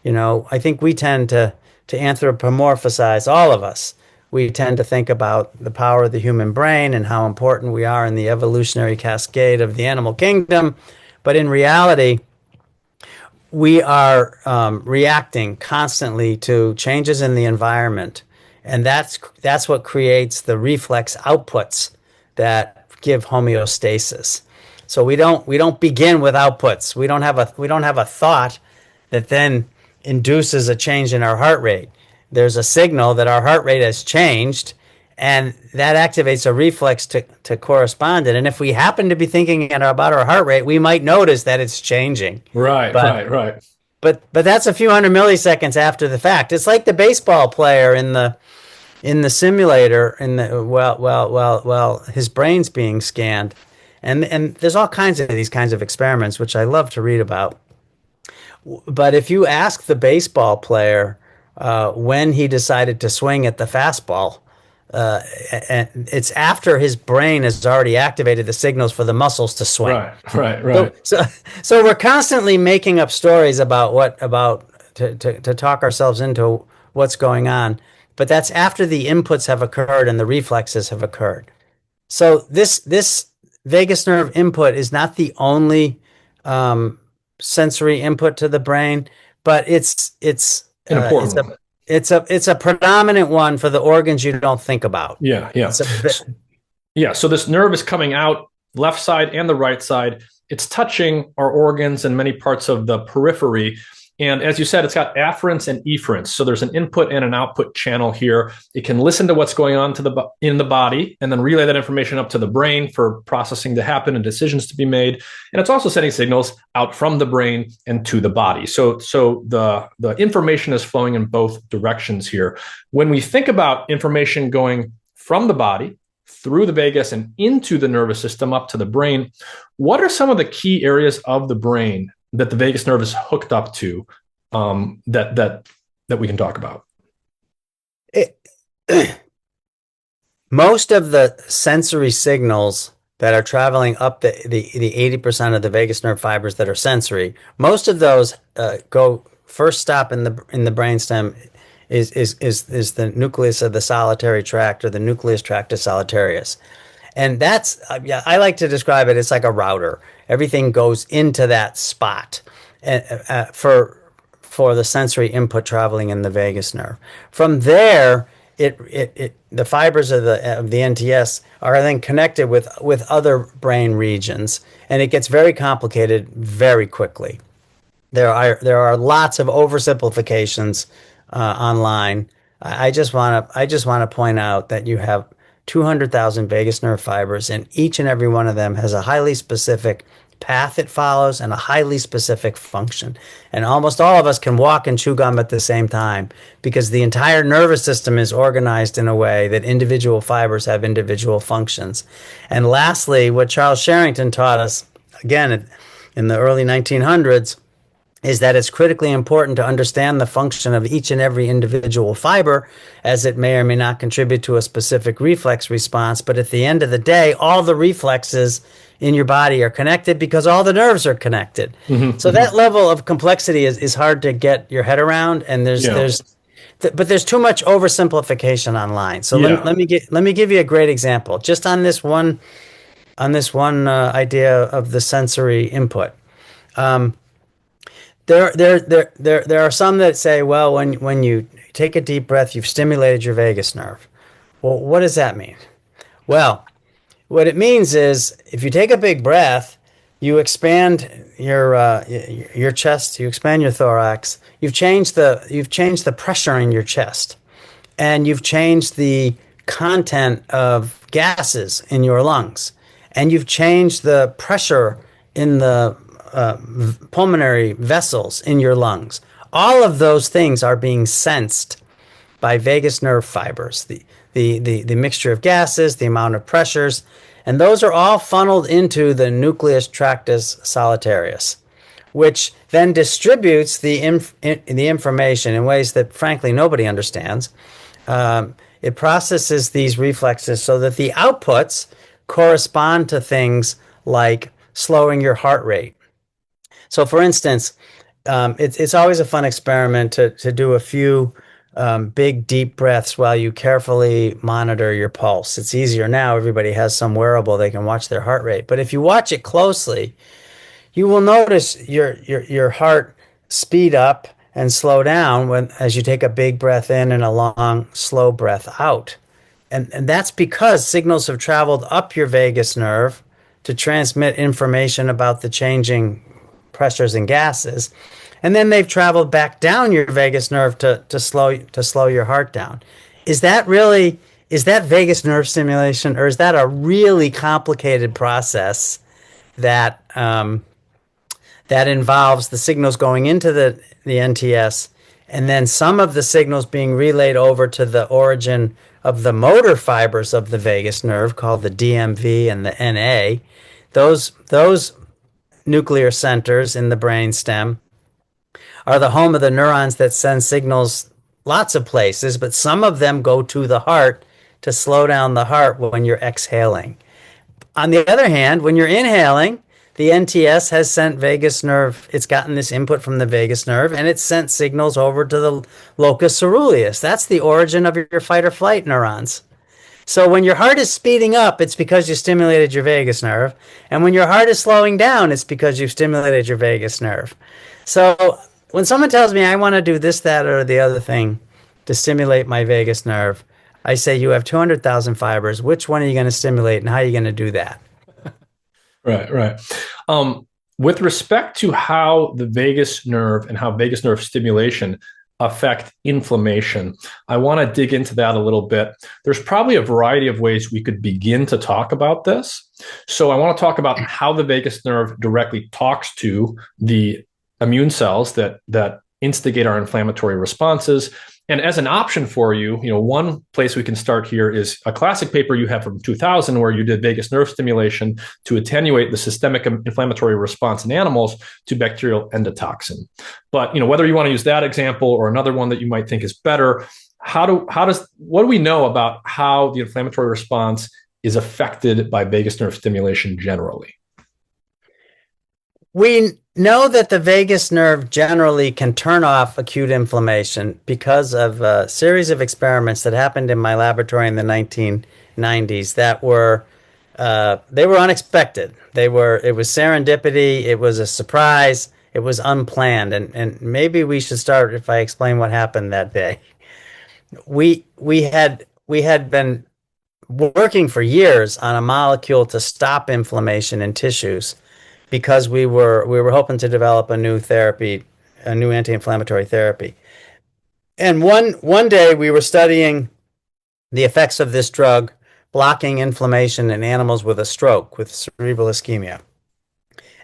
I think we tend to anthropomorphize, all of us. We tend to think about the power of the human brain and how important we are in the evolutionary cascade of the animal kingdom. But in reality, we are reacting constantly to changes in the environment. And that's what creates the reflex outputs that give homeostasis. So we don't begin with outputs. We don't have a thought that then induces a change in our heart rate. There's a signal that our heart rate has changed, and that activates a reflex to correspond it. And if we happen to be thinking about our heart rate, we might notice that it's changing. Right, But right. but that's a few hundred milliseconds after the fact. It's like the baseball player in the simulator well his brain's being scanned. And there's all kinds of these kinds of experiments which I love to read about. But if you ask the baseball player when he decided to swing at the fastball, and it's after his brain has already activated the signals for the muscles to swing. Right. So we're constantly making up stories about to talk ourselves into what's going on, but that's after the inputs have occurred and the reflexes have occurred. So this vagus nerve input is not the only sensory input to the brain, but it's An important one. it's a predominant one for the organs you don't think about. Yeah. It's a, Yeah, so this nerve is coming out left side and the right side. It's touching our organs and many parts of the periphery. And as you said, it's got afferents and efferents. So there's an input and an output channel here. It can listen to what's going on in the body and then relay that information up to the brain for processing to happen and decisions to be made. And it's also sending signals out from the brain and to the body. So the information is flowing in both directions here. When we think about information going from the body through the vagus and into the nervous system up to the brain, what are some of the key areas of the brain that the vagus nerve is hooked up to that we can talk about? Most of the sensory signals that are traveling up the 80% of the vagus nerve fibers that are sensory, most of those go first stop in the brainstem is the nucleus of the solitary tract, or the nucleus tractus solitarius. And that's, I like to describe it, it's like a router. Everything goes into that spot for the sensory input traveling in the vagus nerve. From there, the fibers of the NTS are then connected with other brain regions, and it gets very complicated very quickly. There are lots of oversimplifications online. I just want to point out that you have 200,000 vagus nerve fibers, and each and every one of them has a highly specific path it follows and a highly specific function. And almost all of us can walk and chew gum at the same time, because the entire nervous system is organized in a way that individual fibers have individual functions. And lastly, what Charles Sherrington taught us, again, in the early 1900s, is that it's critically important to understand the function of each and every individual fiber, as it may or may not contribute to a specific reflex response. But at the end of the day, all the reflexes in your body are connected because all the nerves are connected. So that level of complexity is hard to get your head around, and there's too much oversimplification online. So let me give you a great example, just on this one idea of the sensory input. There are some that say, well, when you take a deep breath, you've stimulated your vagus nerve. Well, what does that mean? Well, what it means is, if you take a big breath, you expand your chest, you expand your thorax. You've changed the pressure in your chest, and you've changed the content of gases in your lungs, and you've changed the pressure in the pulmonary vessels in your lungs. All of those things are being sensed by vagus nerve fibers. The mixture of gases, the amount of pressures, and those are all funneled into the nucleus tractus solitarius, which then distributes the information in ways that, frankly, nobody understands. It processes these reflexes so that the outputs correspond to things like slowing your heart rate. So, for instance, it's always a fun experiment to do a few big, deep breaths while you carefully monitor your pulse. It's easier now. Everybody has some wearable. They can watch their heart rate. But if you watch it closely, you will notice your heart speed up and slow down as you take a big breath in and a long, slow breath out. And that's because signals have traveled up your vagus nerve to transmit information about the changing pressures and gases. And then they've traveled back down your vagus nerve to slow your heart down. Is that really, is that vagus nerve stimulation, or is that a really complicated process that that involves the signals going into the NTS and then some of the signals being relayed over to the origin of the motor fibers of the vagus nerve called the DMV and the NA? Those nuclear centers in the brainstem are the home of the neurons that send signals lots of places, but some of them go to the heart to slow down the heart when you're exhaling. On the other hand, when you're inhaling, the NTS has sent vagus nerve, it's gotten this input from the vagus nerve, and it's sent signals over to the locus coeruleus. That's the origin of your fight or flight neurons. So when your heart is speeding up, it's because you stimulated your vagus nerve. And when your heart is slowing down, it's because you've stimulated your vagus nerve. So when someone tells me I want to do this, that, or the other thing to stimulate my vagus nerve, I say, you have 200,000 fibers. Which one are you going to stimulate, and how are you going to do that? Right. With respect to how the vagus nerve and how vagus nerve stimulation affect inflammation, I want to dig into that a little bit. There's probably a variety of ways we could begin to talk about this. So I want to talk about how the vagus nerve directly talks to the immune cells that instigate our inflammatory responses. And as an option for you, one place we can start here is a classic paper you have from 2000 where you did vagus nerve stimulation to attenuate the systemic inflammatory response in animals to bacterial endotoxin. But whether you want to use that example or another one that you might think is better, what do we know about how the inflammatory response is affected by vagus nerve stimulation generally? We know that the vagus nerve generally can turn off acute inflammation because of a series of experiments that happened in my laboratory in the 1990s that were they were unexpected. It was serendipity. It was a surprise. It was unplanned. And maybe we should start if I explain what happened that day. We had been working for years on a molecule to stop inflammation in tissues, because we were hoping to develop a new therapy, a new anti-inflammatory therapy. And one day we were studying the effects of this drug blocking inflammation in animals with a stroke, with cerebral ischemia.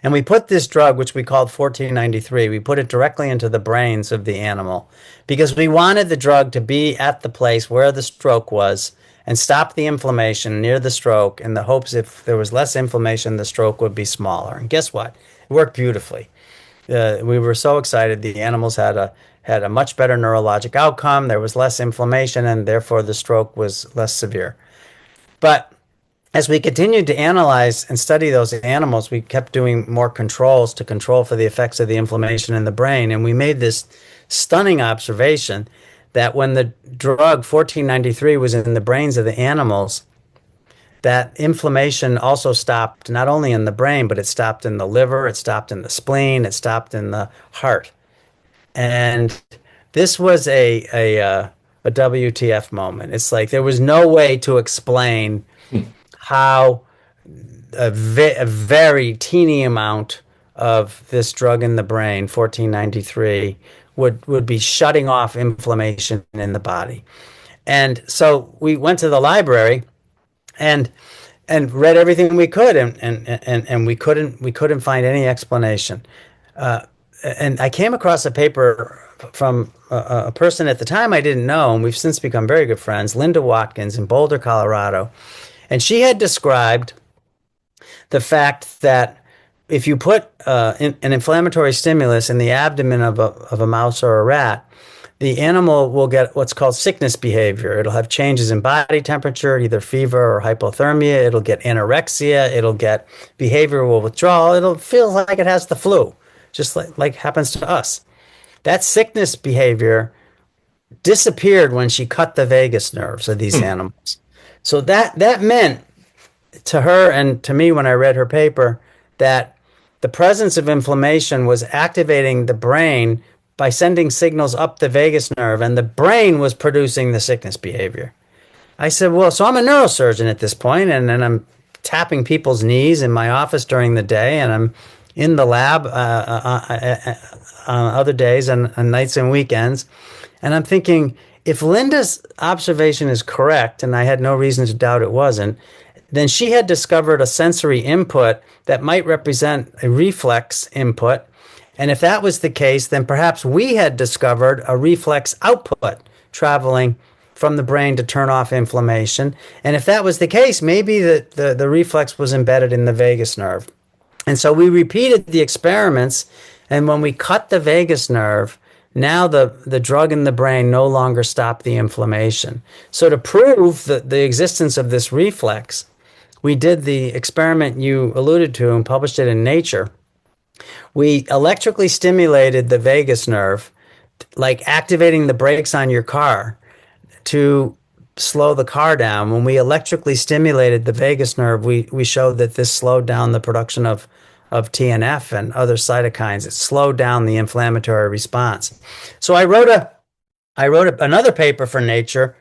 And we put this drug, which we called 1493, we put it directly into the brains of the animal because we wanted the drug to be at the place where the stroke was and stop the inflammation near the stroke in the hopes if there was less inflammation, the stroke would be smaller. And guess what? It worked beautifully. We were so excited. The animals had a much better neurologic outcome. There was less inflammation, and therefore the stroke was less severe. But as we continued to analyze and study those animals, we kept doing more controls to control for the effects of the inflammation in the brain. And we made this stunning observation that when the drug 1493 was in the brains of the animals, that inflammation also stopped not only in the brain, but it stopped in the liver, it stopped in the spleen, it stopped in the heart. And this was a WTF moment. It's like there was no way to explain how a very teeny amount of this drug in the brain, 1493, would be shutting off inflammation in the body. And so we went to the library and read everything we could, and we couldn't find any explanation. And I came across a paper from a person at the time I didn't know, and we've since become very good friends, Linda Watkins in Boulder, Colorado. And she had described the fact that if you put an inflammatory stimulus in the abdomen of a mouse or a rat, the animal will get what's called sickness behavior. It'll have changes in body temperature, either fever or hypothermia. It'll get anorexia. It'll get behavioral withdrawal. It'll feel like it has the flu, just like happens to us. That sickness behavior disappeared when she cut the vagus nerves of these animals. So that meant to her and to me when I read her paper that the presence of inflammation was activating the brain by sending signals up the vagus nerve, and the brain was producing the sickness behavior. I said, well, so I'm a neurosurgeon at this point, and I'm tapping people's knees in my office during the day, and I'm in the lab on other days and nights and weekends. And I'm thinking, if Linda's observation is correct, and I had no reason to doubt it wasn't, then she had discovered a sensory input that might represent a reflex input. And if that was the case, then perhaps we had discovered a reflex output traveling from the brain to turn off inflammation. And if that was the case, maybe the reflex was embedded in the vagus nerve. And so we repeated the experiments. And when we cut the vagus nerve, now the drug in the brain no longer stopped the inflammation. So to prove the existence of this reflex, we did the experiment you alluded to and published it in Nature. We electrically stimulated the vagus nerve, like activating the brakes on your car to slow the car down. When we electrically stimulated the vagus nerve, we showed that this slowed down the production of TNF and other cytokines. It slowed down the inflammatory response. So I wrote another paper for Nature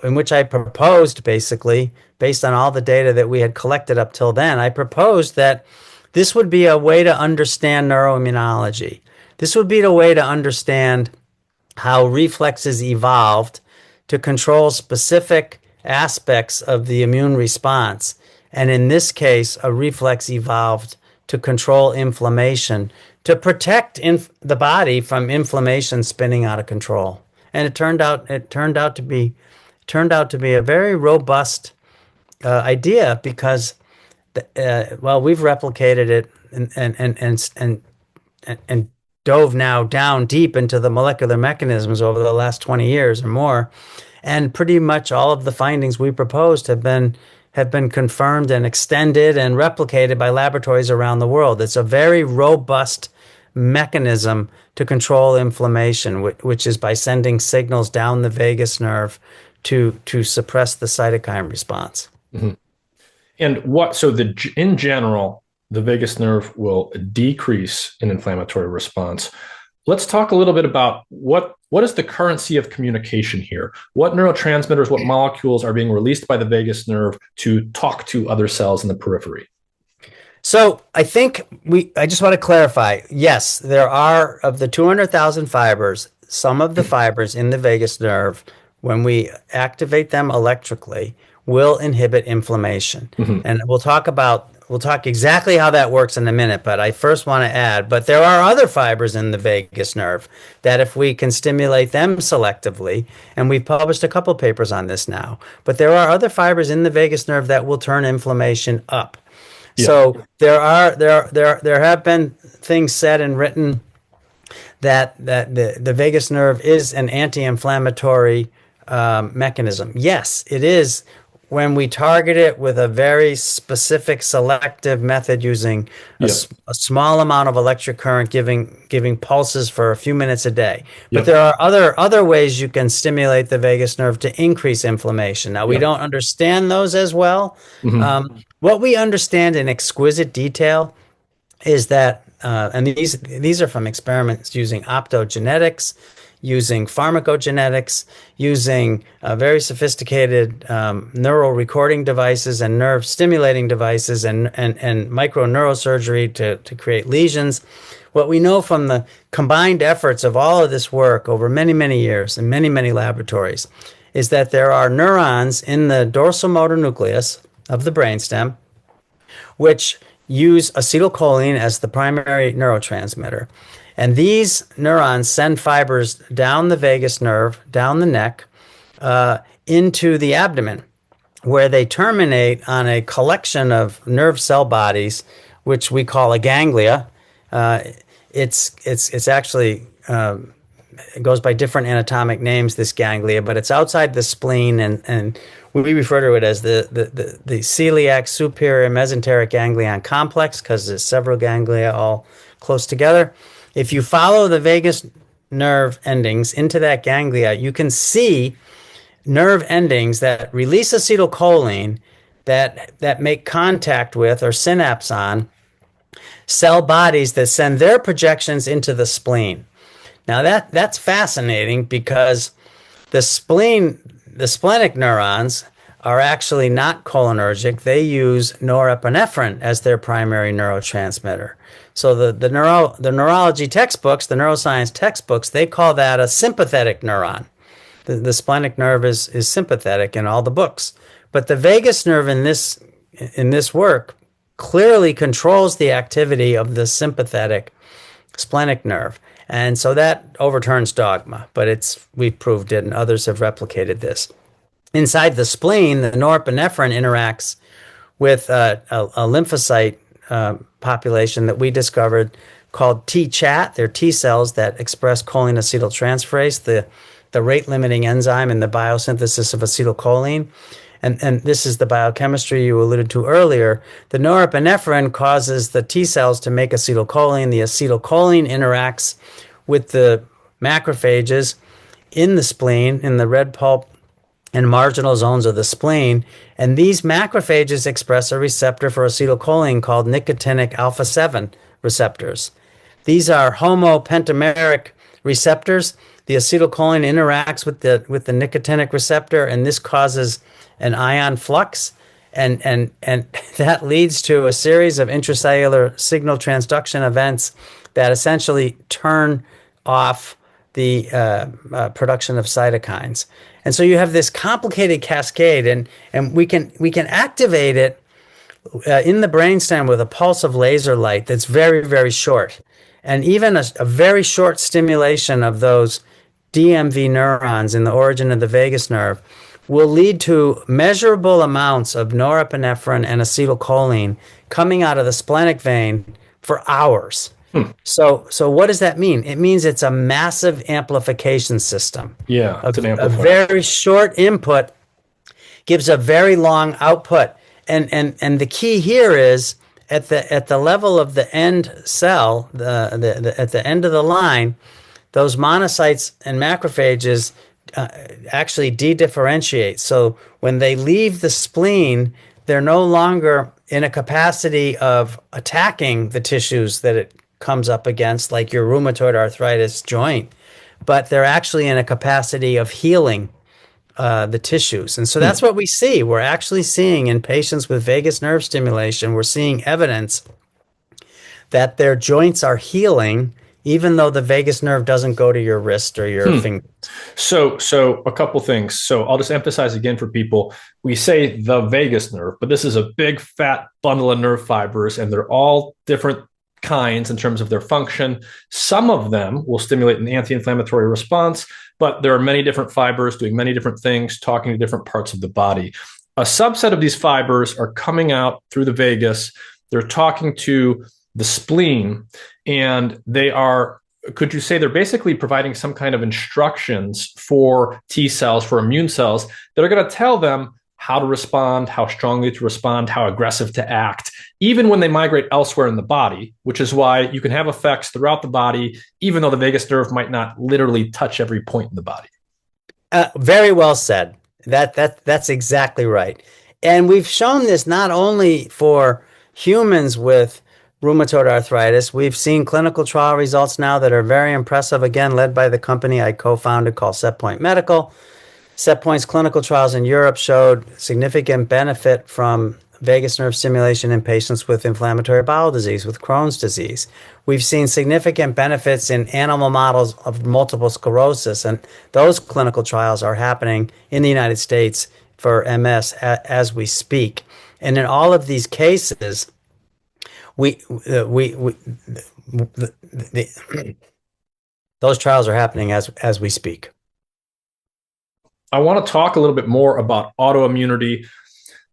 in which I proposed, basically, based on all the data that we had collected up till then, I proposed that this would be a way to understand neuroimmunology. This would be a way to understand how reflexes evolved to control specific aspects of the immune response. And in this case, a reflex evolved to control inflammation, to protect the body from inflammation spinning out of control. And it turned out to be a very robust idea because, we've replicated it and dove now down deep into the molecular mechanisms over the last 20 years or more, and pretty much all of the findings we proposed have been confirmed and extended and replicated by laboratories around the world. It's a very robust mechanism to control inflammation, which is by sending signals down the vagus nerve to suppress the cytokine response. Mm-hmm. And in general, the vagus nerve will decrease in inflammatory response. Let's talk a little bit about what is the currency of communication here? What neurotransmitters, what molecules are being released by the vagus nerve to talk to other cells in the periphery? So I think I just want to clarify. Yes, there are, of the 200,000 fibers, some of the fibers in the vagus nerve, when we activate them electrically, will inhibit inflammation. Mm-hmm. And we'll talk exactly how that works in a minute, but I first want to add, but there are other fibers in the vagus nerve that if we can stimulate them selectively, and we've published a couple papers on this now, but there are other fibers in the vagus nerve that will turn inflammation up. Yeah. So there have been things said and written that the vagus nerve is an anti-inflammatory mechanism. Yes, it is, when we target it with a very specific selective method using a small amount of electric current, giving pulses for a few minutes a day. But there are other ways you can stimulate the vagus nerve to increase inflammation. Now, we don't understand those as well. Mm-hmm. What we understand in exquisite detail is that, and these are from experiments using optogenetics, using pharmacogenetics, using very sophisticated neural recording devices and nerve stimulating devices and micro neurosurgery to create lesions. What we know from the combined efforts of all of this work over many, many years in many, many laboratories is that there are neurons in the dorsal motor nucleus of the brainstem which use acetylcholine as the primary neurotransmitter. And these neurons send fibers down the vagus nerve, down the neck, into the abdomen, where they terminate on a collection of nerve cell bodies, which we call a ganglia. It's actually, it goes by different anatomic names, this ganglia, but it's outside the spleen, and we refer to it as the celiac superior mesenteric ganglion complex because there's several ganglia all close together. If you follow the vagus nerve endings into that ganglia, you can see nerve endings that release acetylcholine that make contact with or synapse on cell bodies that send their projections into the spleen. Now that's fascinating because the spleen, the splenic neurons are actually not cholinergic. They use norepinephrine as their primary neurotransmitter. So the neurology textbooks, the neuroscience textbooks, they call that a sympathetic neuron. The splenic nerve is sympathetic in all the books. But the vagus nerve in this work clearly controls the activity of the sympathetic splenic nerve. And so that overturns dogma, but we've proved it and others have replicated this. Inside the spleen, the norepinephrine interacts with a lymphocyte population that we discovered called T-chat. They're T cells that express choline acetyltransferase, the rate-limiting enzyme in the biosynthesis of acetylcholine. And this is the biochemistry you alluded to earlier. The norepinephrine causes the T cells to make acetylcholine. The acetylcholine interacts with the macrophages in the spleen, in the red pulp and marginal zones of the spleen. And these macrophages express a receptor for acetylcholine called nicotinic alpha 7 receptors. These are homopentameric receptors. The acetylcholine interacts with the nicotinic receptor, and this causes an ion flux, and that leads to a series of intracellular signal transduction events that essentially turn off the production of cytokines. And so you have this complicated cascade, and we can activate it in the brainstem with a pulse of laser light that's very, very short. And even a very short stimulation of those DMV neurons in the origin of the vagus nerve will lead to measurable amounts of norepinephrine and acetylcholine coming out of the splenic vein for hours. So what does that mean? It means it's a massive amplification system. Yeah, it's an amplifier. A very short input gives a very long output. And the key here is at the level of the end cell, at the end of the line, those monocytes and macrophages actually de-differentiate. So when they leave the spleen, they're no longer in a capacity of attacking the tissues that it comes up against, like your rheumatoid arthritis joint, but they're actually in a capacity of healing the tissues. And so that's what we see. We're actually seeing in patients with vagus nerve stimulation, we're seeing evidence that their joints are healing even though the vagus nerve doesn't go to your wrist or your finger. So a couple things. So I'll just emphasize again for people, we say the vagus nerve, but this is a big fat bundle of nerve fibers, and they're all different kinds in terms of their function. Some of them will stimulate an anti-inflammatory response, but there are many different fibers doing many different things, talking to different parts of the body. A subset of these fibers are coming out through the vagus. They're talking to the spleen, and they are, could you say they're basically providing some kind of instructions for T cells, for immune cells that are going to tell them how to respond, how strongly to respond, how aggressive to act, even when they migrate elsewhere in the body, which is why you can have effects throughout the body, even though the vagus nerve might not literally touch every point in the body. Very well said. That's exactly right. And we've shown this not only for humans with rheumatoid arthritis. We've seen clinical trial results now that are very impressive, again, led by the company I co-founded called SetPoint Medical. SetPoint's clinical trials in Europe showed significant benefit from vagus nerve stimulation in patients with inflammatory bowel disease, with Crohn's disease. We've seen significant benefits in animal models of multiple sclerosis, and those clinical trials are happening in the United States for MS as we speak. And in all of these cases, those trials are happening as we speak. I want to talk a little bit more about autoimmunity.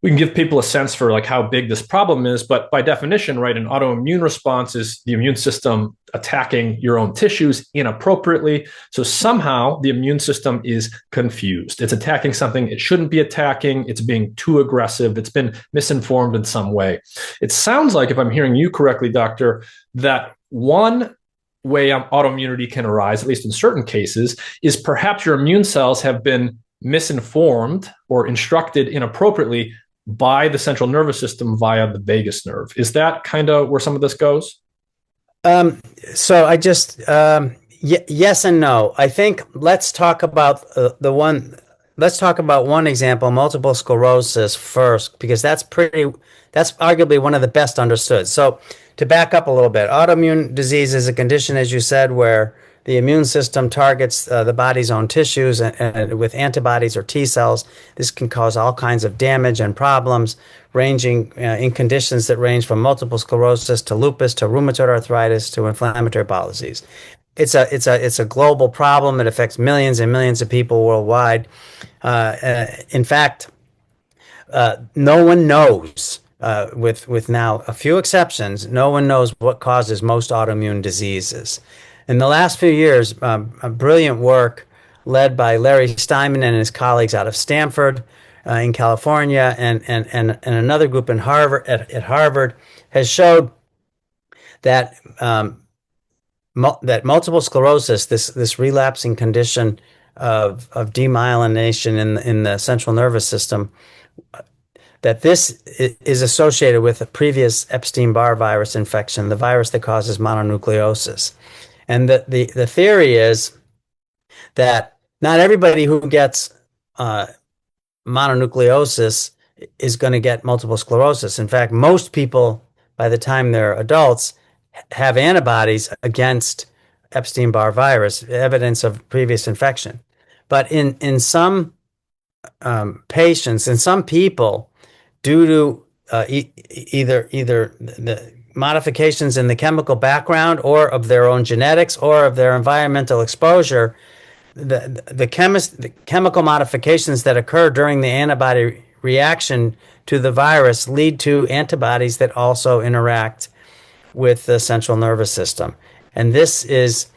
We can give people a sense for like how big this problem is, but by definition, right, an autoimmune response is the immune system attacking your own tissues inappropriately. So somehow the immune system is confused. It's attacking something it shouldn't be attacking. It's being too aggressive. It's been misinformed in some way. It sounds like, if I'm hearing you correctly, doctor, that one way autoimmunity can arise, at least in certain cases, is perhaps your immune cells have been misinformed or instructed inappropriately by the central nervous system via the vagus nerve. Is that kind of where some of this goes? So I just, yes and no. I think let's talk about the one let's talk about one example, multiple sclerosis first, because that's arguably one of the best understood. So to back up a little bit, autoimmune disease is a condition, as you said, where the immune system targets the body's own tissues and with antibodies or T cells. This can cause all kinds of damage and problems, ranging in conditions that range from multiple sclerosis to lupus to rheumatoid arthritis to inflammatory bowel disease. It's a global problem. It affects millions and millions of people worldwide. In fact, no one knows, with now a few exceptions, no one knows what causes most autoimmune diseases. In the last few years, a brilliant work led by Larry Steinman and his colleagues out of Stanford in California and another group in Harvard at Harvard has showed that that multiple sclerosis, this relapsing condition of demyelination in the central nervous system, that this is associated with a previous Epstein-Barr virus infection, the virus that causes mononucleosis. And the theory is that not everybody who gets mononucleosis is going to get multiple sclerosis. In fact, most people, by the time they're adults, have antibodies against Epstein-Barr virus, evidence of previous infection. But in some patients, in some people, due to either the modifications in the chemical background or of their own genetics or of their environmental exposure, the chemical modifications that occur during the antibody reaction to the virus lead to antibodies that also interact with the central nervous system. And this is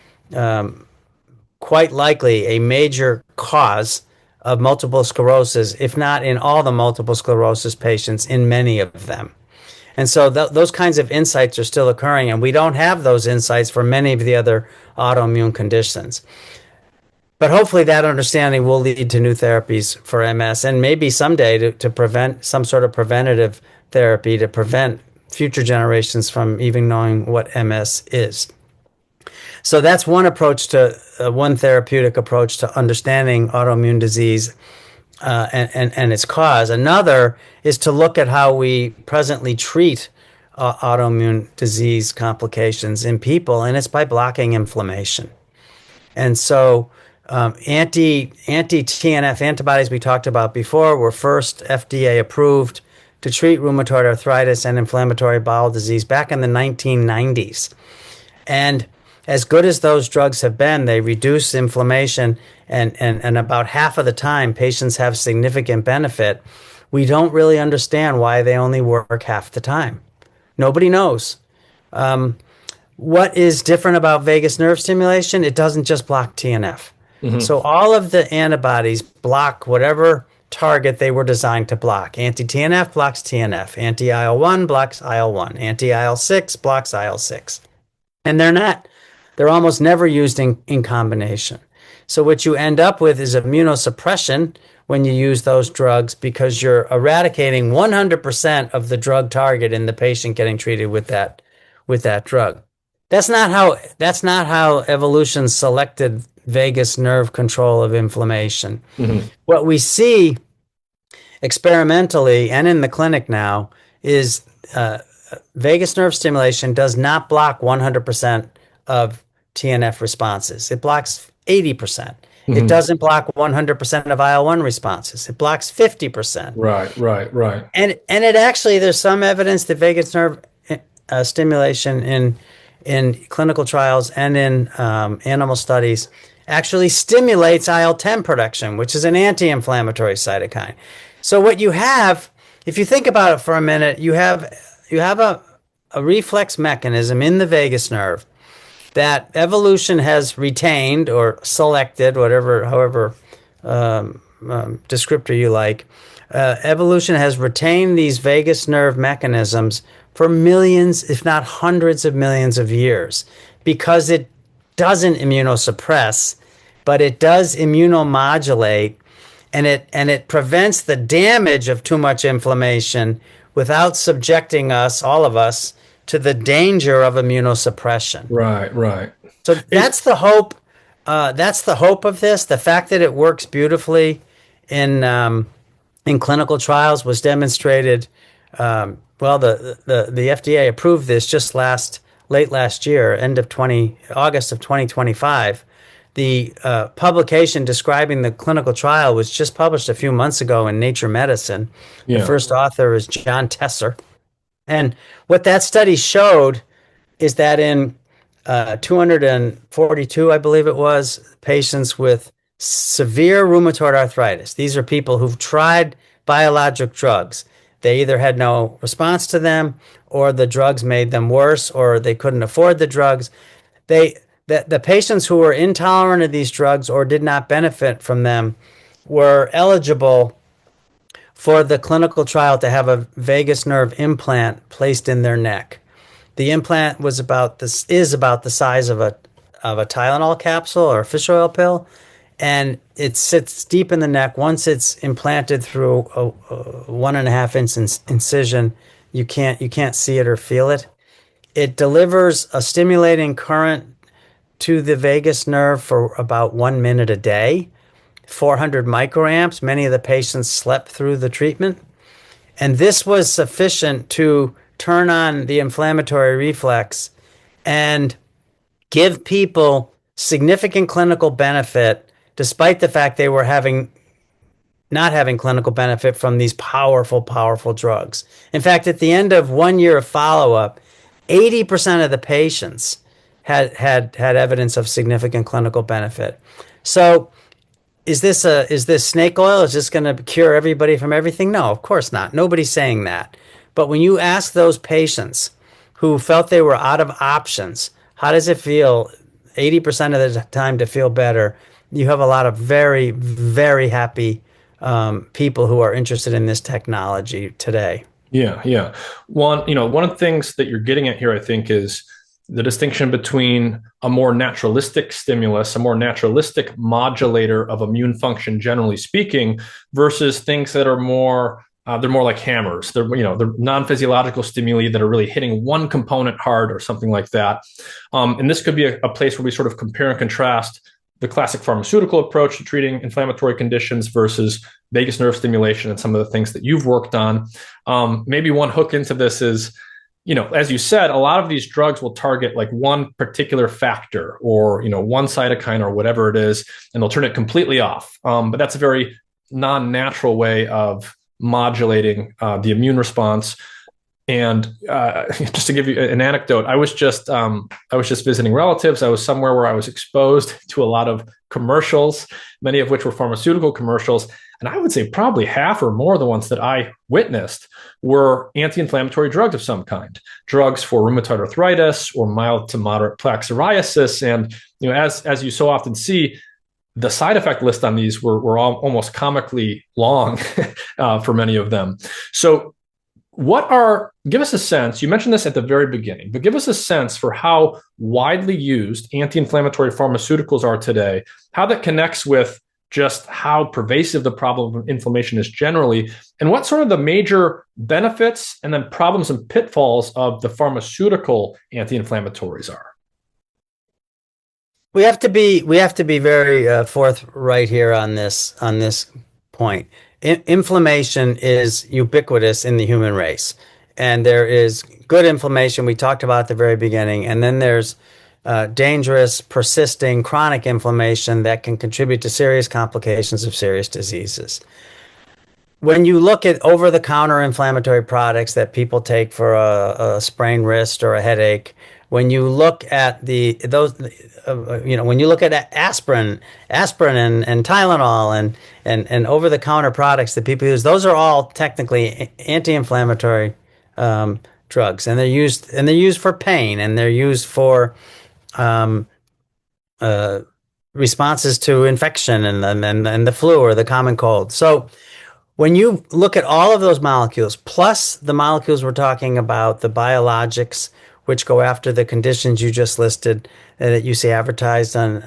quite likely a major cause of multiple sclerosis, if not in all the multiple sclerosis patients, in many of them. And so those kinds of insights are still occurring, and we don't have those insights for many of the other autoimmune conditions. But hopefully that understanding will lead to new therapies for MS, and maybe someday to prevent some sort of preventative therapy to prevent future generations from even knowing what MS is. So that's one approach to one therapeutic approach to understanding autoimmune disease and its cause. Another is to look at how we presently treat autoimmune disease complications in people, and it's by blocking inflammation. And so anti-TNF antibodies we talked about before were first FDA approved to treat rheumatoid arthritis and inflammatory bowel disease back in the 1990s. And as good as those drugs have been, they reduce inflammation, and about half of the time patients have significant benefit. We don't really understand why they only work half the time. Nobody knows. What is different about vagus nerve stimulation? It doesn't just block TNF. Mm-hmm. So all of the antibodies block whatever target they were designed to block. Anti-TNF blocks TNF. Anti-IL-1 blocks IL-1. Anti-IL-6 blocks IL-6. And they're almost never used in combination. So what you end up with is immunosuppression when you use those drugs, because you're eradicating 100% of the drug target in the patient getting treated with that drug. That's not how evolution selected vagus nerve control of inflammation. Mm-hmm. What we see experimentally and in the clinic now is vagus nerve stimulation does not block 100% of TNF responses. It blocks 80%. Mm-hmm. It doesn't block 100% of IL-1 responses. It blocks 50%. Right. And it actually, there's some evidence that vagus nerve stimulation in clinical trials and in animal studies actually stimulates IL-10 production, which is an anti-inflammatory cytokine. So what you have, if you think about it for a minute, you have a reflex mechanism in the vagus nerve that evolution has retained or selected, however descriptor you like. Evolution has retained these vagus nerve mechanisms for millions, if not hundreds of millions of years, because it doesn't immunosuppress, but it does immunomodulate, and it prevents the damage of too much inflammation without subjecting us, all of us, to the danger of immunosuppression. Right. So that's the hope. That's the hope of this. The fact that it works beautifully in clinical trials was demonstrated. The FDA approved this just late last year, August of 2025. The publication describing the clinical trial was just published a few months ago in Nature Medicine. The Yeah. first author is John Tesser. And what that study showed is that in 242, I believe it was, patients with severe rheumatoid arthritis. These are people who've tried biologic drugs. They either had no response to them, or the drugs made them worse, or they couldn't afford the drugs. The patients who were intolerant of these drugs or did not benefit from them were eligible for the clinical trial to have a vagus nerve implant placed in their neck. The implant is about the size of a Tylenol capsule or a fish oil pill, and it sits deep in the neck. Once it's implanted through a 1.5 inch incision, you can't see it or feel it. It delivers a stimulating current to the vagus nerve for about 1 minute a day, 400 microamps. Many of the patients slept through the treatment. And this was sufficient to turn on the inflammatory reflex and give people significant clinical benefit, despite the fact they were not having clinical benefit from these powerful, powerful drugs. In fact, at the end of 1 year of follow-up, 80% of the patients had evidence of significant clinical benefit. So is this snake oil? Is this going to cure everybody from everything? No, of course not. Nobody's saying that. But when you ask those patients who felt they were out of options, how does it feel 80% of the time to feel better? You have a lot of very, very happy people who are interested in this technology today. Yeah, yeah. One of the things that you're getting at here, I think, is the distinction between a more naturalistic stimulus, a more naturalistic modulator of immune function, generally speaking, versus things that are more they're more like hammers. They're non-physiological stimuli that are really hitting one component hard or something like that. And this could be a place where we sort of compare and contrast the classic pharmaceutical approach to treating inflammatory conditions versus vagus nerve stimulation and some of the things that you've worked on. Maybe one hook into this is, as you said, a lot of these drugs will target like one particular factor or, one cytokine or whatever it is, and they'll turn it completely off. But that's a very non-natural way of modulating the immune response. And just to give you an anecdote, I was just visiting relatives. I was somewhere where I was exposed to a lot of commercials, many of which were pharmaceutical commercials. And I would say probably half or more of the ones that I witnessed were anti-inflammatory drugs of some kind, drugs for rheumatoid arthritis or mild to moderate plaque psoriasis. And as you so often see, the side effect list on these were all almost comically long for many of them. So give us a sense, you mentioned this at the very beginning, but give us a sense for how widely used anti-inflammatory pharmaceuticals are today, how that connects with just how pervasive the problem of inflammation is generally, and what sort of the major benefits and then problems and pitfalls of the pharmaceutical anti-inflammatories are. We have to be very forthright here on this point. Inflammation is ubiquitous in the human race, and there is good inflammation we talked about at the very beginning, and then there's dangerous, persisting, chronic inflammation that can contribute to serious complications of serious diseases. When you look at over-the-counter inflammatory products that people take for a sprained wrist or a headache, when you look at when you look at aspirin and Tylenol and over-the-counter products that people use, those are all technically anti-inflammatory drugs, and they're used for pain, and they're used for responses to infection and the flu or the common cold. So when you look at all of those molecules, plus the molecules we're talking about, the biologics, which go after the conditions you just listed, that you see advertised on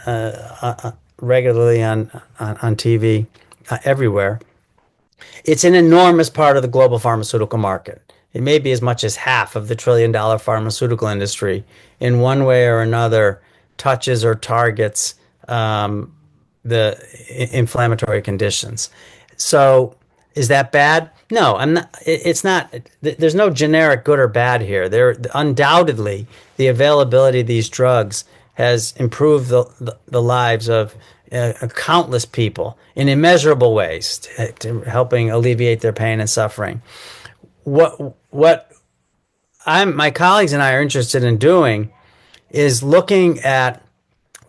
regularly on TV everywhere, it's an enormous part of the global pharmaceutical market. It may be as much as half of the trillion-dollar pharmaceutical industry in one way or another touches or targets the inflammatory conditions. So is that bad? No, I'm not. It's not. There's no generic good or bad here. There undoubtedly the availability of these drugs has improved the lives of countless people in immeasurable ways, to helping alleviate their pain and suffering. What my colleagues and I are interested in doing is looking at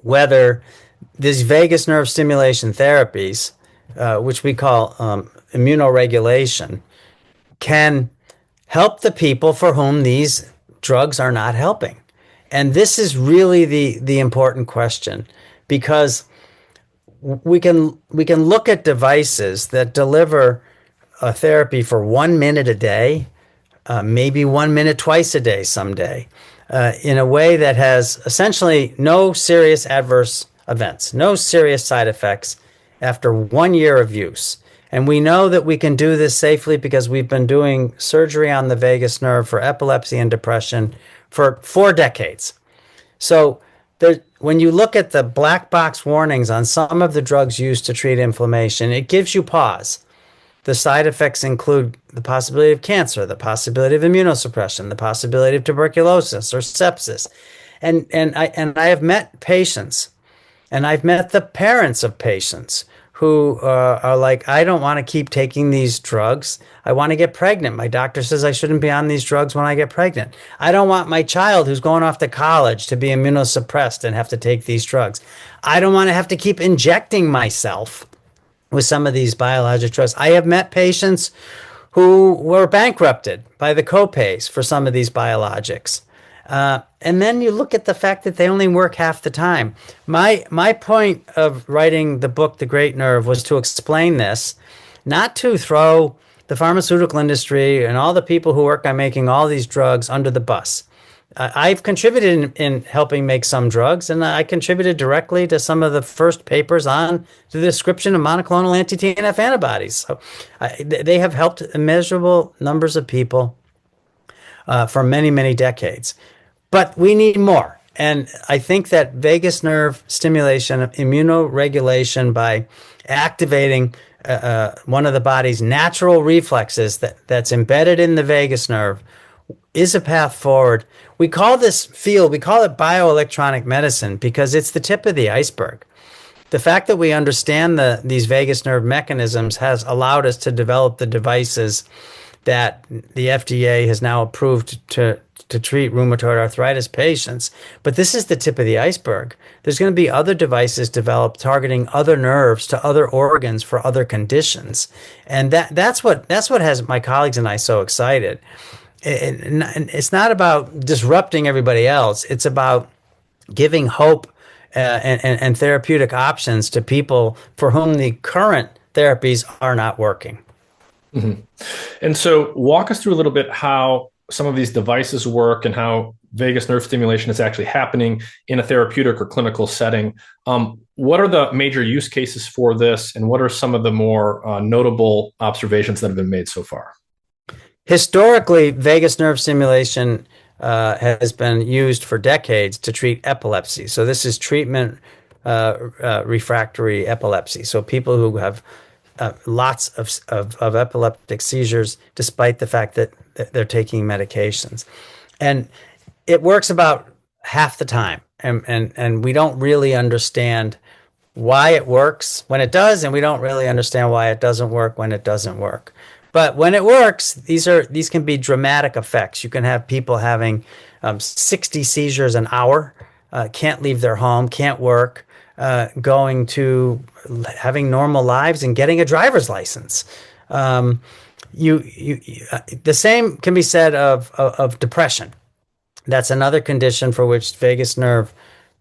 whether these vagus nerve stimulation therapies, which we call immunoregulation, can help the people for whom these drugs are not helping. And this is really the important question, because we can look at devices that deliver a therapy for 1 minute a day, maybe 1 minute twice a day someday, in a way that has essentially no serious adverse events, no serious side effects after 1 year of use. And we know that we can do this safely because we've been doing surgery on the vagus nerve for epilepsy and depression for 4 decades. So when you look at the black box warnings on some of the drugs used to treat inflammation, it gives you pause. The side effects include the possibility of cancer, the possibility of immunosuppression, the possibility of tuberculosis or sepsis. And I have met patients, and I've met the parents of patients who are like, I don't want to keep taking these drugs. I want to get pregnant. My doctor says I shouldn't be on these drugs when I get pregnant. I don't want my child who's going off to college to be immunosuppressed and have to take these drugs. I don't want to have to keep injecting myself with some of these biologic drugs. I have met patients who were bankrupted by the copays for some of these biologics. And then you look at the fact that they only work half the time. My point of writing the book, The Great Nerve, was to explain this, not to throw the pharmaceutical industry and all the people who work on making all these drugs under the bus. I've contributed in helping make some drugs, and I contributed directly to some of the first papers on the description of monoclonal anti-TNF antibodies. So they have helped immeasurable numbers of people for many, many decades. But we need more. And I think that vagus nerve stimulation, immunoregulation by activating one of the body's natural reflexes that's embedded in the vagus nerve, is a path forward. We call this field, we call it bioelectronic medicine because it's the tip of the iceberg. The fact that we understand these vagus nerve mechanisms has allowed us to develop the devices that the FDA has now approved to treat rheumatoid arthritis patients. But this is the tip of the iceberg. There's going to be other devices developed targeting other nerves to other organs for other conditions. And that's what has my colleagues and I so excited. It's not about disrupting everybody else. It's about giving hope and therapeutic options to people for whom the current therapies are not working. Mm-hmm. And so walk us through a little bit how some of these devices work and how vagus nerve stimulation is actually happening in a therapeutic or clinical setting. What are the major use cases for this, and what are some of the more notable observations that have been made so far? Historically, vagus nerve stimulation has been used for decades to treat epilepsy. So this is treatment refractory epilepsy. So people who have lots of epileptic seizures despite the fact that they're taking medications. And it works about half the time. And we don't really understand why it works when it does, and we don't really understand why it doesn't work when it doesn't work. But when it works, these can be dramatic effects. You can have people having 60 seizures an hour, can't leave their home, can't work, going to having normal lives and getting a driver's license. The same can be said of depression. That's another condition for which vagus nerve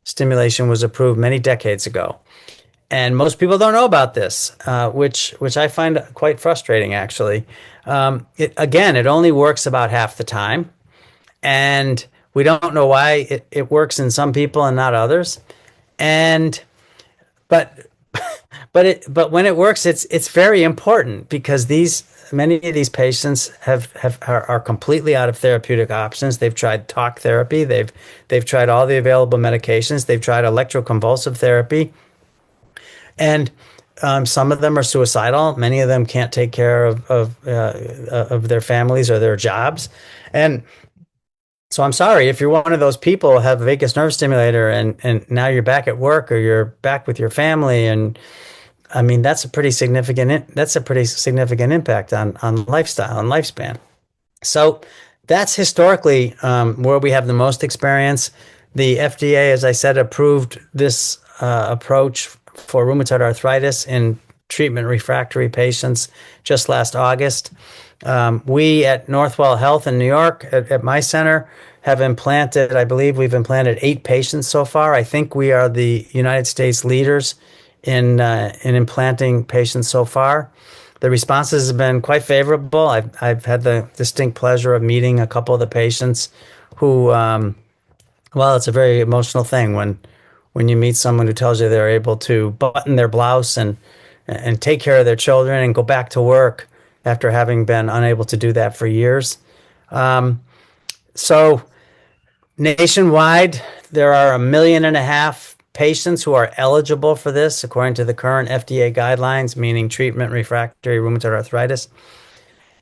stimulation was approved many decades ago. And most people don't know about this, which I find quite frustrating, actually. It only works about half the time. And we don't know why it works in some people and not others. But when it works, it's very important because many of these patients are completely out of therapeutic options. They've tried talk therapy. They've tried all the available medications. They've tried electroconvulsive therapy. And Some of them are suicidal. Many of them can't take care of their families or their jobs. And so I'm sorry if you're one of those people who have a vagus nerve stimulator and now you're back at work or you're back with your family. And I mean, that's a pretty significant impact on lifestyle and lifespan. So that's historically where we have the most experience. The FDA, as I said, approved this approach for rheumatoid arthritis in treatment refractory patients just last August. We at Northwell Health in New York, at my center, have implanted, I believe we've implanted 8 patients so far. I think we are the United States leaders in implanting patients so far. The responses have been quite favorable. I've had the distinct pleasure of meeting a couple of the patients who, well, it's a very emotional thing when you meet someone who tells you they're able to button their blouse and take care of their children and go back to work after having been unable to do that for years. So nationwide, there are 1.5 million patients who are eligible for this, according to the current FDA guidelines, meaning treatment refractory rheumatoid arthritis.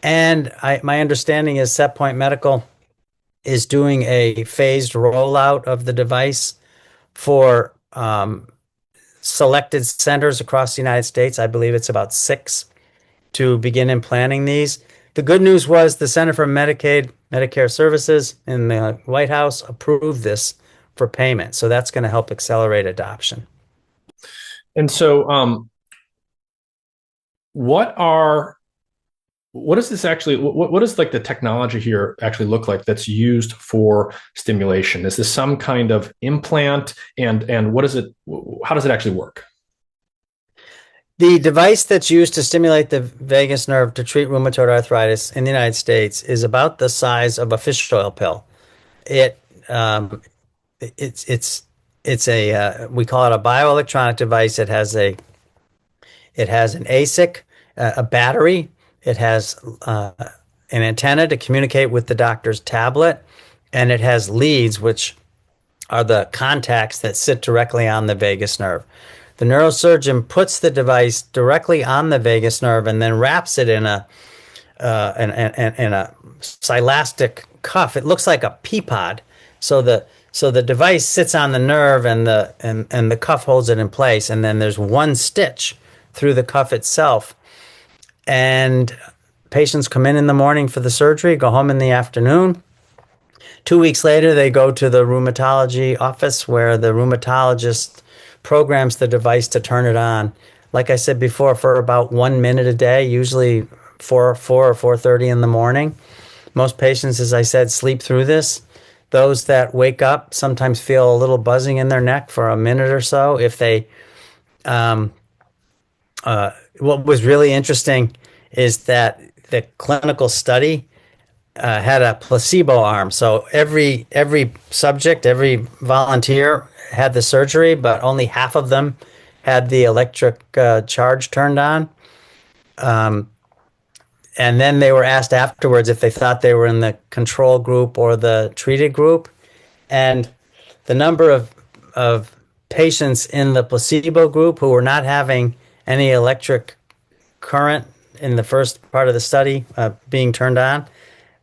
And my understanding is Set Medical is doing a phased rollout of the device for selected centers across the United States. I believe it's about 6 to begin implanting these. The good news was the Center for Medicare Services in the White House approved this for payment. So that's going to help accelerate adoption. And so what does this actually, what does like the technology here actually look like that's used for stimulation? Is this some kind of implant, and what is it, how does it actually work? The device that's used to stimulate the vagus nerve to treat rheumatoid arthritis in the United States is about the size of a fish oil pill. It's a we call it a bioelectronic device. It has an ASIC, a battery. It has an antenna to communicate with the doctor's tablet, and it has leads, which are the contacts that sit directly on the vagus nerve. The neurosurgeon puts the device directly on the vagus nerve and then wraps it in a silastic cuff. It looks like a pea pod. So the device sits on the nerve and the cuff holds it in place. And then there's one stitch through the cuff itself. And patients come in the morning for the surgery, go home in the afternoon. 2 weeks later, they go to the rheumatology office where the rheumatologist programs the device to turn it on. Like I said before, for about 1 minute a day, usually 4 or 4:30 in the morning. Most patients, as I said, sleep through this. Those that wake up sometimes feel a little buzzing in their neck for a minute or so. If they, what was really interesting is that the clinical study had a placebo arm. So every subject, every volunteer had the surgery, but only half of them had the electric charge turned on. And then they were asked afterwards if they thought they were in the control group or the treated group. And the number of patients in the placebo group who were not having any electric current in the first part of the study being turned on,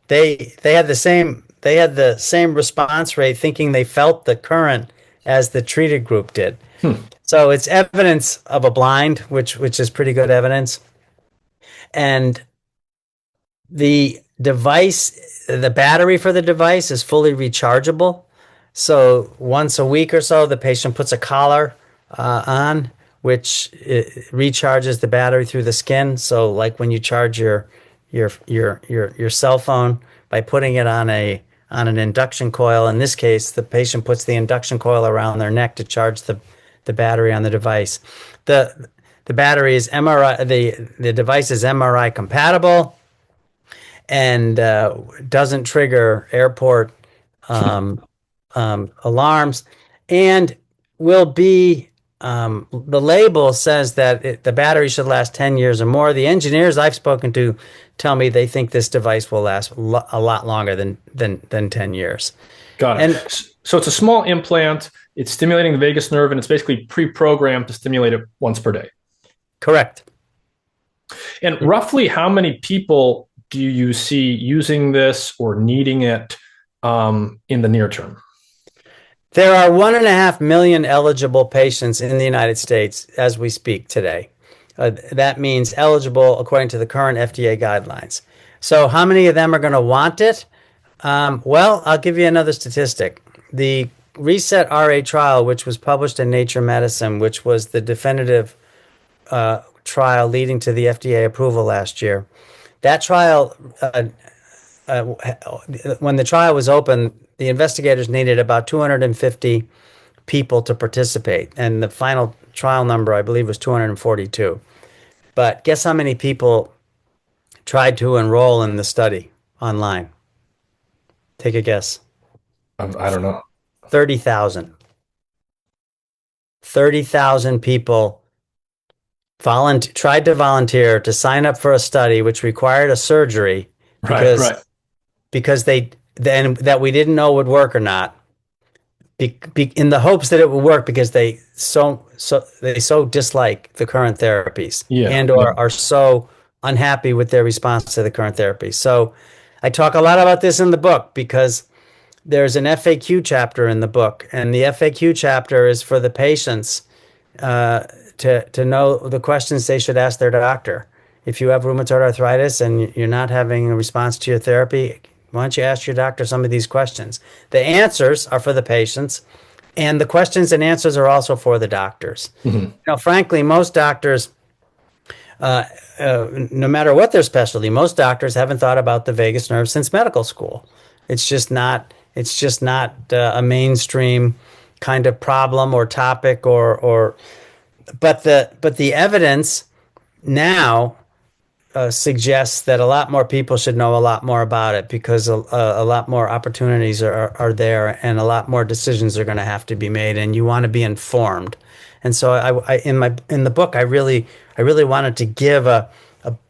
they had the same response rate, thinking they felt the current as the treated group did. So it's evidence of a blind, which is pretty good evidence. And the device, the battery for the device is fully rechargeable. So once a week or so, the patient puts a collar on, which recharges the battery through the skin. So like when you charge your cell phone by putting it on an induction coil. In this case, the patient puts the induction coil around their neck to charge the battery on the device. The battery is MRI. The device is MRI compatible and doesn't trigger airport alarms, and will be. The label says that the battery should last 10 years or more. The engineers I've spoken to tell me they think this device will last a lot longer than 10 years. Got it. So it's a small implant. It's stimulating the vagus nerve, and it's basically pre-programmed to stimulate it once per day. Correct. And roughly how many people do you see using this or needing it in the near term? There are 1.5 million eligible patients in the United States as we speak today. That means eligible according to the current FDA guidelines. So how many of them are going to want it? Well, I'll give you another statistic. The Reset RA trial, which was published in Nature Medicine, which was the definitive trial leading to the FDA approval last year. That trial, when the trial was open, the investigators needed about 250 people to participate, and the final trial number, I believe, was 242. But guess how many people tried to enroll in the study online? Take a guess. I don't know. 30,000. 30,000 people tried to volunteer to sign up for a study which required a surgery because that we didn't know would work or not. In the hopes that it would work because they so dislike the current therapies or are so unhappy with their response to the current therapies. So I talk a lot about this in the book because there's an FAQ chapter in the book, and the FAQ chapter is for the patients to know the questions they should ask their doctor. If you have rheumatoid arthritis and you're not having a response to your therapy, why don't you ask your doctor some of these questions? The answers are for the patients, and the questions and answers are also for the doctors. Mm-hmm. Frankly, most doctors, no matter what their specialty, most doctors haven't thought about the vagus nerve since medical school. It's just not a mainstream kind of problem or topic but the evidence now suggests that a lot more people should know a lot more about it because a lot more opportunities are there and a lot more decisions are going to have to be made, and you want to be informed. And so in the book I really wanted to give a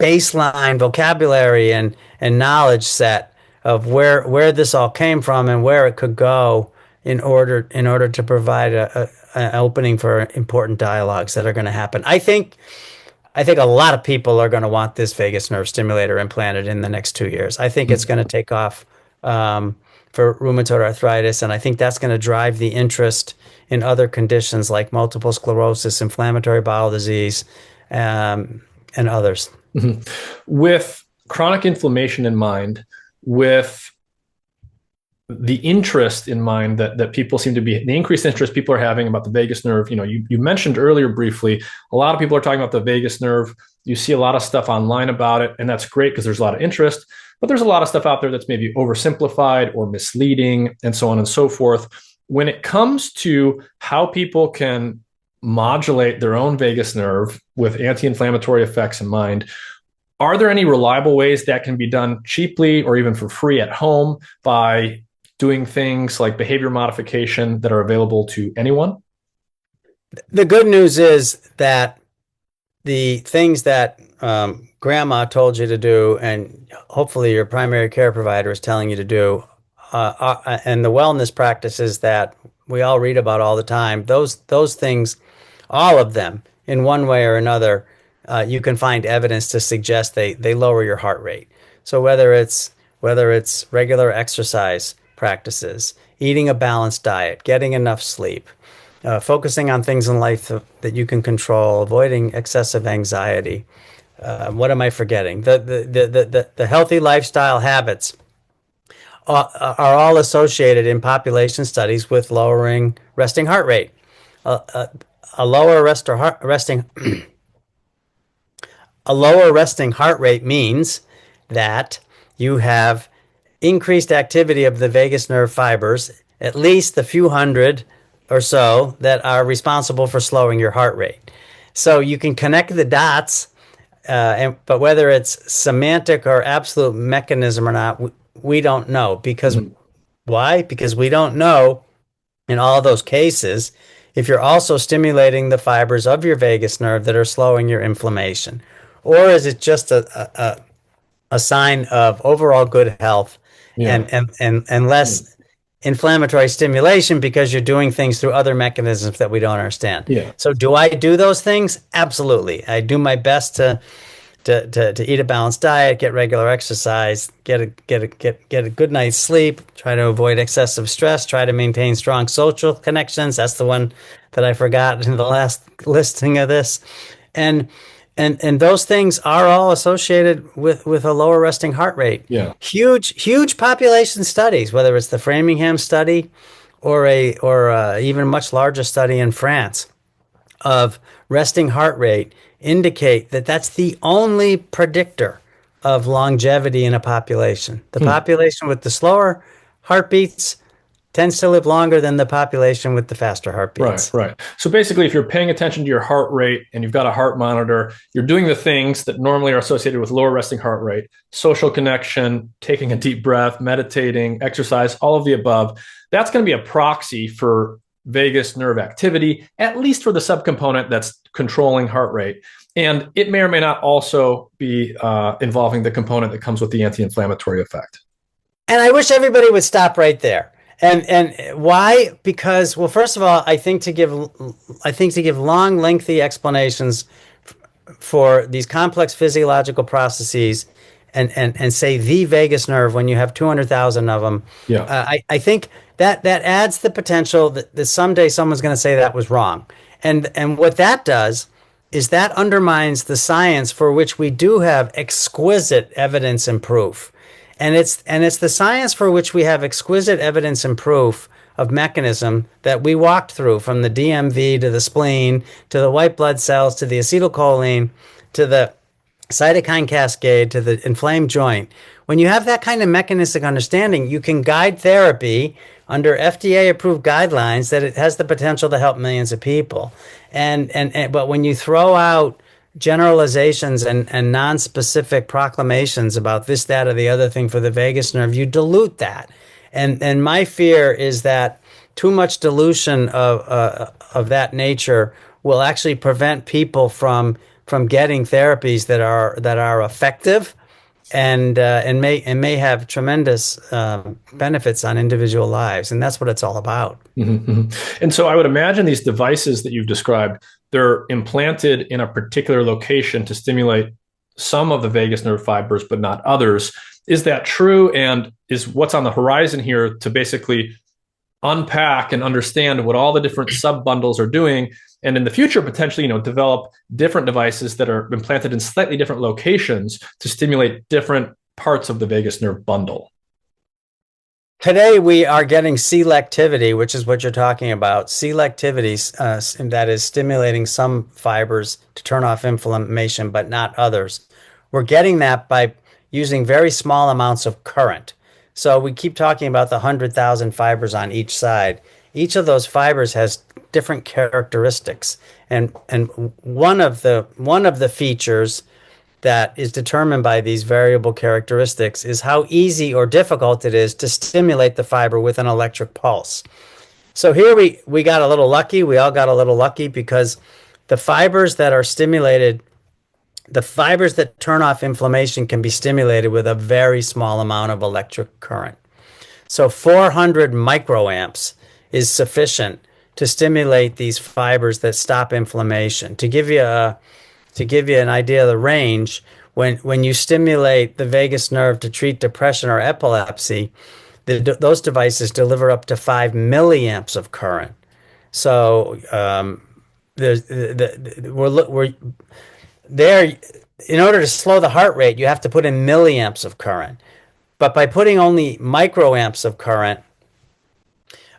baseline vocabulary and knowledge set of where this all came from and where it could go in order to provide an opening for important dialogues that are going to happen. I think a lot of people are going to want this vagus nerve stimulator implanted in the next 2 years. I think it's going to take off for rheumatoid arthritis, and I think that's going to drive the interest in other conditions like multiple sclerosis, inflammatory bowel disease, and others. Mm-hmm. With chronic inflammation in mind, with the interest in mind that people seem to be, the increased interest people are having about the vagus nerve. You mentioned earlier briefly, a lot of people are talking about the vagus nerve. You see a lot of stuff online about it, and that's great because there's a lot of interest, but there's a lot of stuff out there that's maybe oversimplified or misleading and so on and so forth. When it comes to how people can modulate their own vagus nerve with anti-inflammatory effects in mind, are there any reliable ways that can be done cheaply or even for free at home by doing things like behavior modification that are available to anyone? The good news is that the things that grandma told you to do, and hopefully your primary care provider is telling you to do, and the wellness practices that we all read about all the time, those things, all of them, in one way or another, you can find evidence to suggest they lower your heart rate. So whether it's regular exercise practices, eating a balanced diet, getting enough sleep, focusing on things in life that you can control, avoiding excessive anxiety. What am I forgetting? The healthy lifestyle habits are all associated in population studies with lowering resting heart rate. A lower resting heart rate means that you have increased activity of the vagus nerve fibers, at least the few hundred or so that are responsible for slowing your heart rate. So you can connect the dots, but whether it's semantic or absolute mechanism or not, we don't know. Because why? Because we don't know in all those cases if you're also stimulating the fibers of your vagus nerve that are slowing your inflammation, or is it just a sign of overall good health and less inflammatory stimulation because you're doing things through other mechanisms that we don't understand. Yeah. So do I do those things? Absolutely. I do my best to eat a balanced diet, get regular exercise, get a good night's sleep, try to avoid excessive stress, try to maintain strong social connections. That's the one that I forgot in the last listing of this. And those things are all associated with a lower resting heart rate. Yeah. Huge population studies, whether it's the Framingham study or a even much larger study in France of resting heart rate, indicate that that's the only predictor of longevity in a population. The population with the slower heartbeats tends to live longer than the population with the faster heartbeats. Right. So basically, if you're paying attention to your heart rate and you've got a heart monitor, you're doing the things that normally are associated with lower resting heart rate: social connection, taking a deep breath, meditating, exercise, all of the above. That's going to be a proxy for vagus nerve activity, at least for the subcomponent that's controlling heart rate. And it may or may not also be involving the component that comes with the anti-inflammatory effect. And I wish everybody would stop right there. And why? Because, well, first of all, I think to give long, lengthy explanations for these complex physiological processes and say the vagus nerve when you have 200,000 of them. Yeah. I think that adds the potential that someday someone's going to say that was wrong. And what that does is that undermines the science for which we do have exquisite evidence and proof. And it's the science for which we have exquisite evidence and proof of mechanism that we walked through, from the DMV to the spleen to the white blood cells to the acetylcholine to the cytokine cascade to the inflamed joint. When you have that kind of mechanistic understanding, you can guide therapy under FDA-approved guidelines that it has the potential to help millions of people. But when you throw out generalizations and non-specific proclamations about this, that, or the other thing for the vagus nerve, you dilute that. And my fear is that too much dilution of that nature will actually prevent people from getting therapies that are effective and may have tremendous benefits on individual lives. And that's what it's all about. Mm-hmm. And so I would imagine these devices that you've described, they're implanted in a particular location to stimulate some of the vagus nerve fibers, but not others. Is that true? And is what's on the horizon here to basically unpack and understand what all the different sub-bundles are doing, and in the future, potentially, develop different devices that are implanted in slightly different locations to stimulate different parts of the vagus nerve bundle? Today, we are getting selectivity, which is what you're talking about. Selectivity, that is stimulating some fibers to turn off inflammation, but not others. We're getting that by using very small amounts of current. So we keep talking about the 100,000 fibers on each side. Each of those fibers has different characteristics, and one of the features that is determined by these variable characteristics is how easy or difficult it is to stimulate the fiber with an electric pulse. So here we got a little lucky. We all got a little lucky because the fibers that are stimulated, the fibers that turn off inflammation, can be stimulated with a very small amount of electric current. So 400 microamps is sufficient to stimulate these fibers that stop inflammation. To give you an idea of the range, when you stimulate the vagus nerve to treat depression or epilepsy, those devices deliver up to 5 milliamps of current. So we're there. In order to slow the heart rate, you have to put in milliamps of current. But by putting only microamps of current,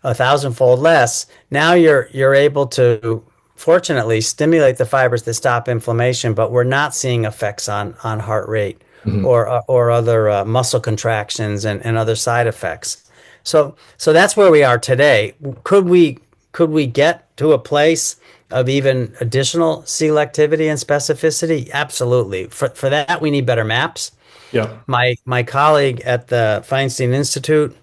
1,000-fold less, now you're able to, fortunately, stimulate the fibers that stop inflammation, but we're not seeing effects on heart rate or other muscle contractions and other side effects. So that's where we are today. Could we get to a place of even additional selectivity and specificity? Absolutely. For that, we need better maps. Yeah. My colleague at the Feinstein Institute,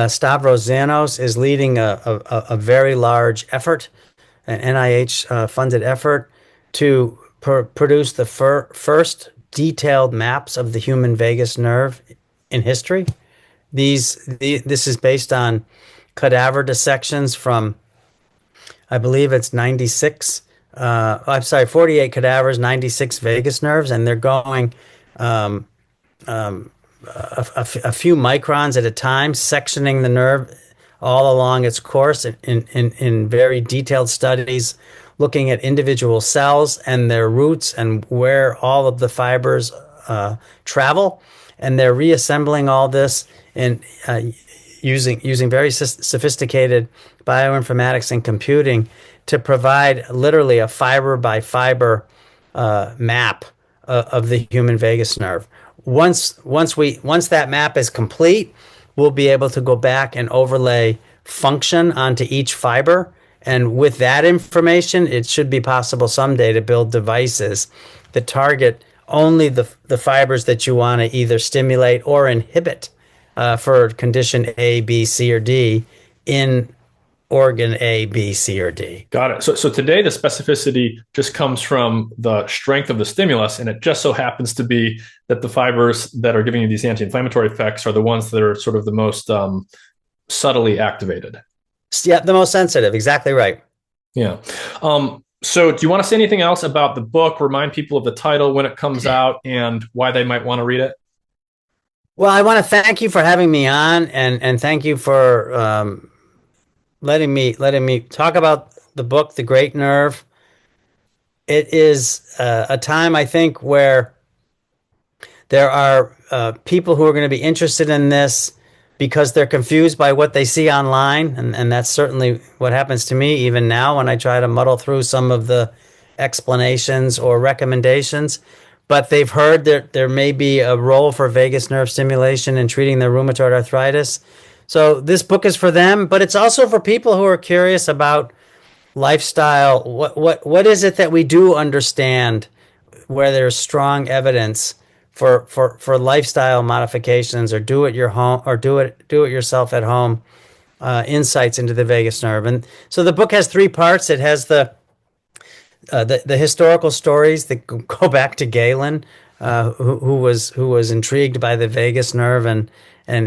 Stavros Zanos, is leading a very large effort, an NIH-funded effort, to produce the first detailed maps of the human vagus nerve in history. This is based on cadaver dissections from, I believe it's 96. I'm sorry, 48 cadavers, 96 vagus nerves, and they're going a few microns at a time, sectioning the nerve all along its course in very detailed studies, looking at individual cells and their roots and where all of the fibers travel. And they're reassembling all this in using very sophisticated bioinformatics and computing to provide literally a fiber by fiber map of the human vagus nerve. Once that map is complete, we'll be able to go back and overlay function onto each fiber. And with that information, it should be possible someday to build devices that target only the fibers that you want to either stimulate or inhibit for condition A, B, C, or D in organ A, B, C, or D. Got it. So today the specificity just comes from the strength of the stimulus, and it just so happens to be that the fibers that are giving you these anti-inflammatory effects are the ones that are sort of the most subtly activated. Yeah, the most sensitive. Exactly right. Yeah. So do you want to say anything else about the book? Remind people of the title, when it comes out, and why they might want to read it? Well, I want to thank you for having me on, and thank you for letting me talk about the book, The Great Nerve. It is a time, I think, where there are people who are going to be interested in this because they're confused by what they see online, and that's certainly what happens to me even now when I try to muddle through some of the explanations or recommendations. But they've heard that there may be a role for vagus nerve stimulation in treating their rheumatoid arthritis. So this book is for them, but it's also for people who are curious about lifestyle. What is it that we do understand where there's strong evidence for lifestyle modifications, or do it yourself at home insights into the vagus nerve. And so the book has three parts. It has the historical stories that go back to Galen, who was intrigued by the vagus nerve, and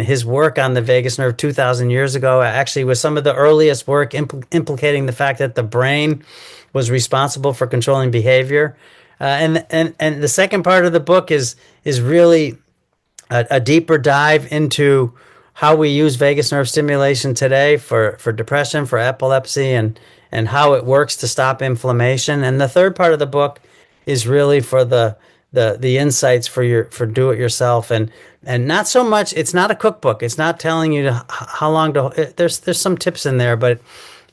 his work on the vagus nerve 2,000 years ago actually was some of the earliest work implicating the fact that the brain was responsible for controlling behavior. And the second part of the book is really a deeper dive into how we use vagus nerve stimulation today for depression, for epilepsy, and how it works to stop inflammation. And the third part of the book is really for the insights for do it yourself, and not so much. It's not a cookbook. It's not telling you how long to. There's some tips in there, but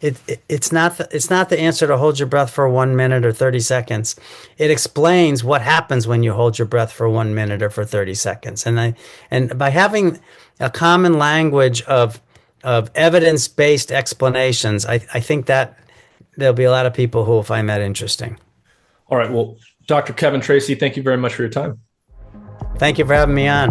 it's not the answer to hold your breath for 1 minute or 30 seconds. It explains what happens when you hold your breath for 1 minute or for 30 seconds. And by having a common language of evidence-based explanations, I think that there'll be a lot of people who will find that interesting. All right. Well, Dr. Kevin Tracey, thank you very much for your time. Thank you for having me on.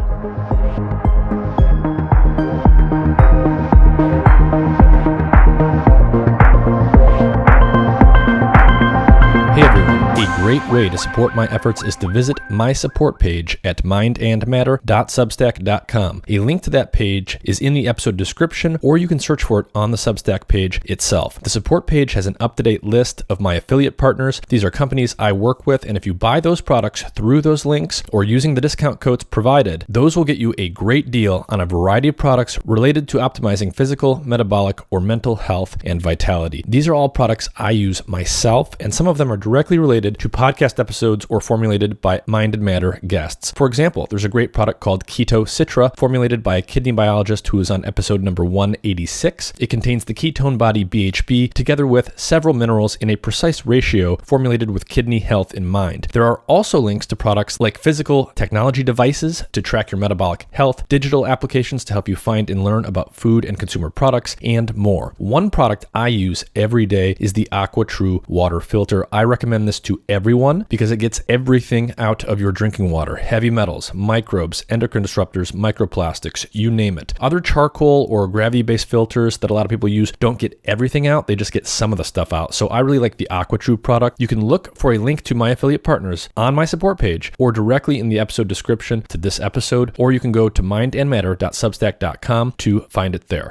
Hey everyone, a great way to support my efforts is to visit my support page at mindandmatter.substack.com. A link to that page is in the episode description, or you can search for it on the Substack page itself. The support page has an up-to-date list of my affiliate partners. These are companies I work with, and if you buy those products through those links or using the discount codes provided, those will get you a great deal on a variety of products related to optimizing physical, metabolic, or mental health and vitality. These are all products I use myself, and some of them are directly related to podcast episodes or formulated by Mind and Matter guests. For example, there's a great product called Keto Citra, formulated by a kidney biologist who is on episode number 186. It contains the ketone body BHB together with several minerals in a precise ratio, formulated with kidney health in mind. There are also links to products like physical technology devices to track your metabolic health, digital applications to help you find and learn about food and consumer products, and more. One product I use every day is the AquaTrue water filter. I recommend this to every everyone because it gets everything out of your drinking water. Heavy metals, microbes, endocrine disruptors, microplastics, you name it. Other charcoal or gravity-based filters that a lot of people use don't get everything out. They just get some of the stuff out. So I really like the AquaTrue product. You can look for a link to my affiliate partners on my support page or directly in the episode description to this episode, or you can go to mindandmatter.substack.com to find it there.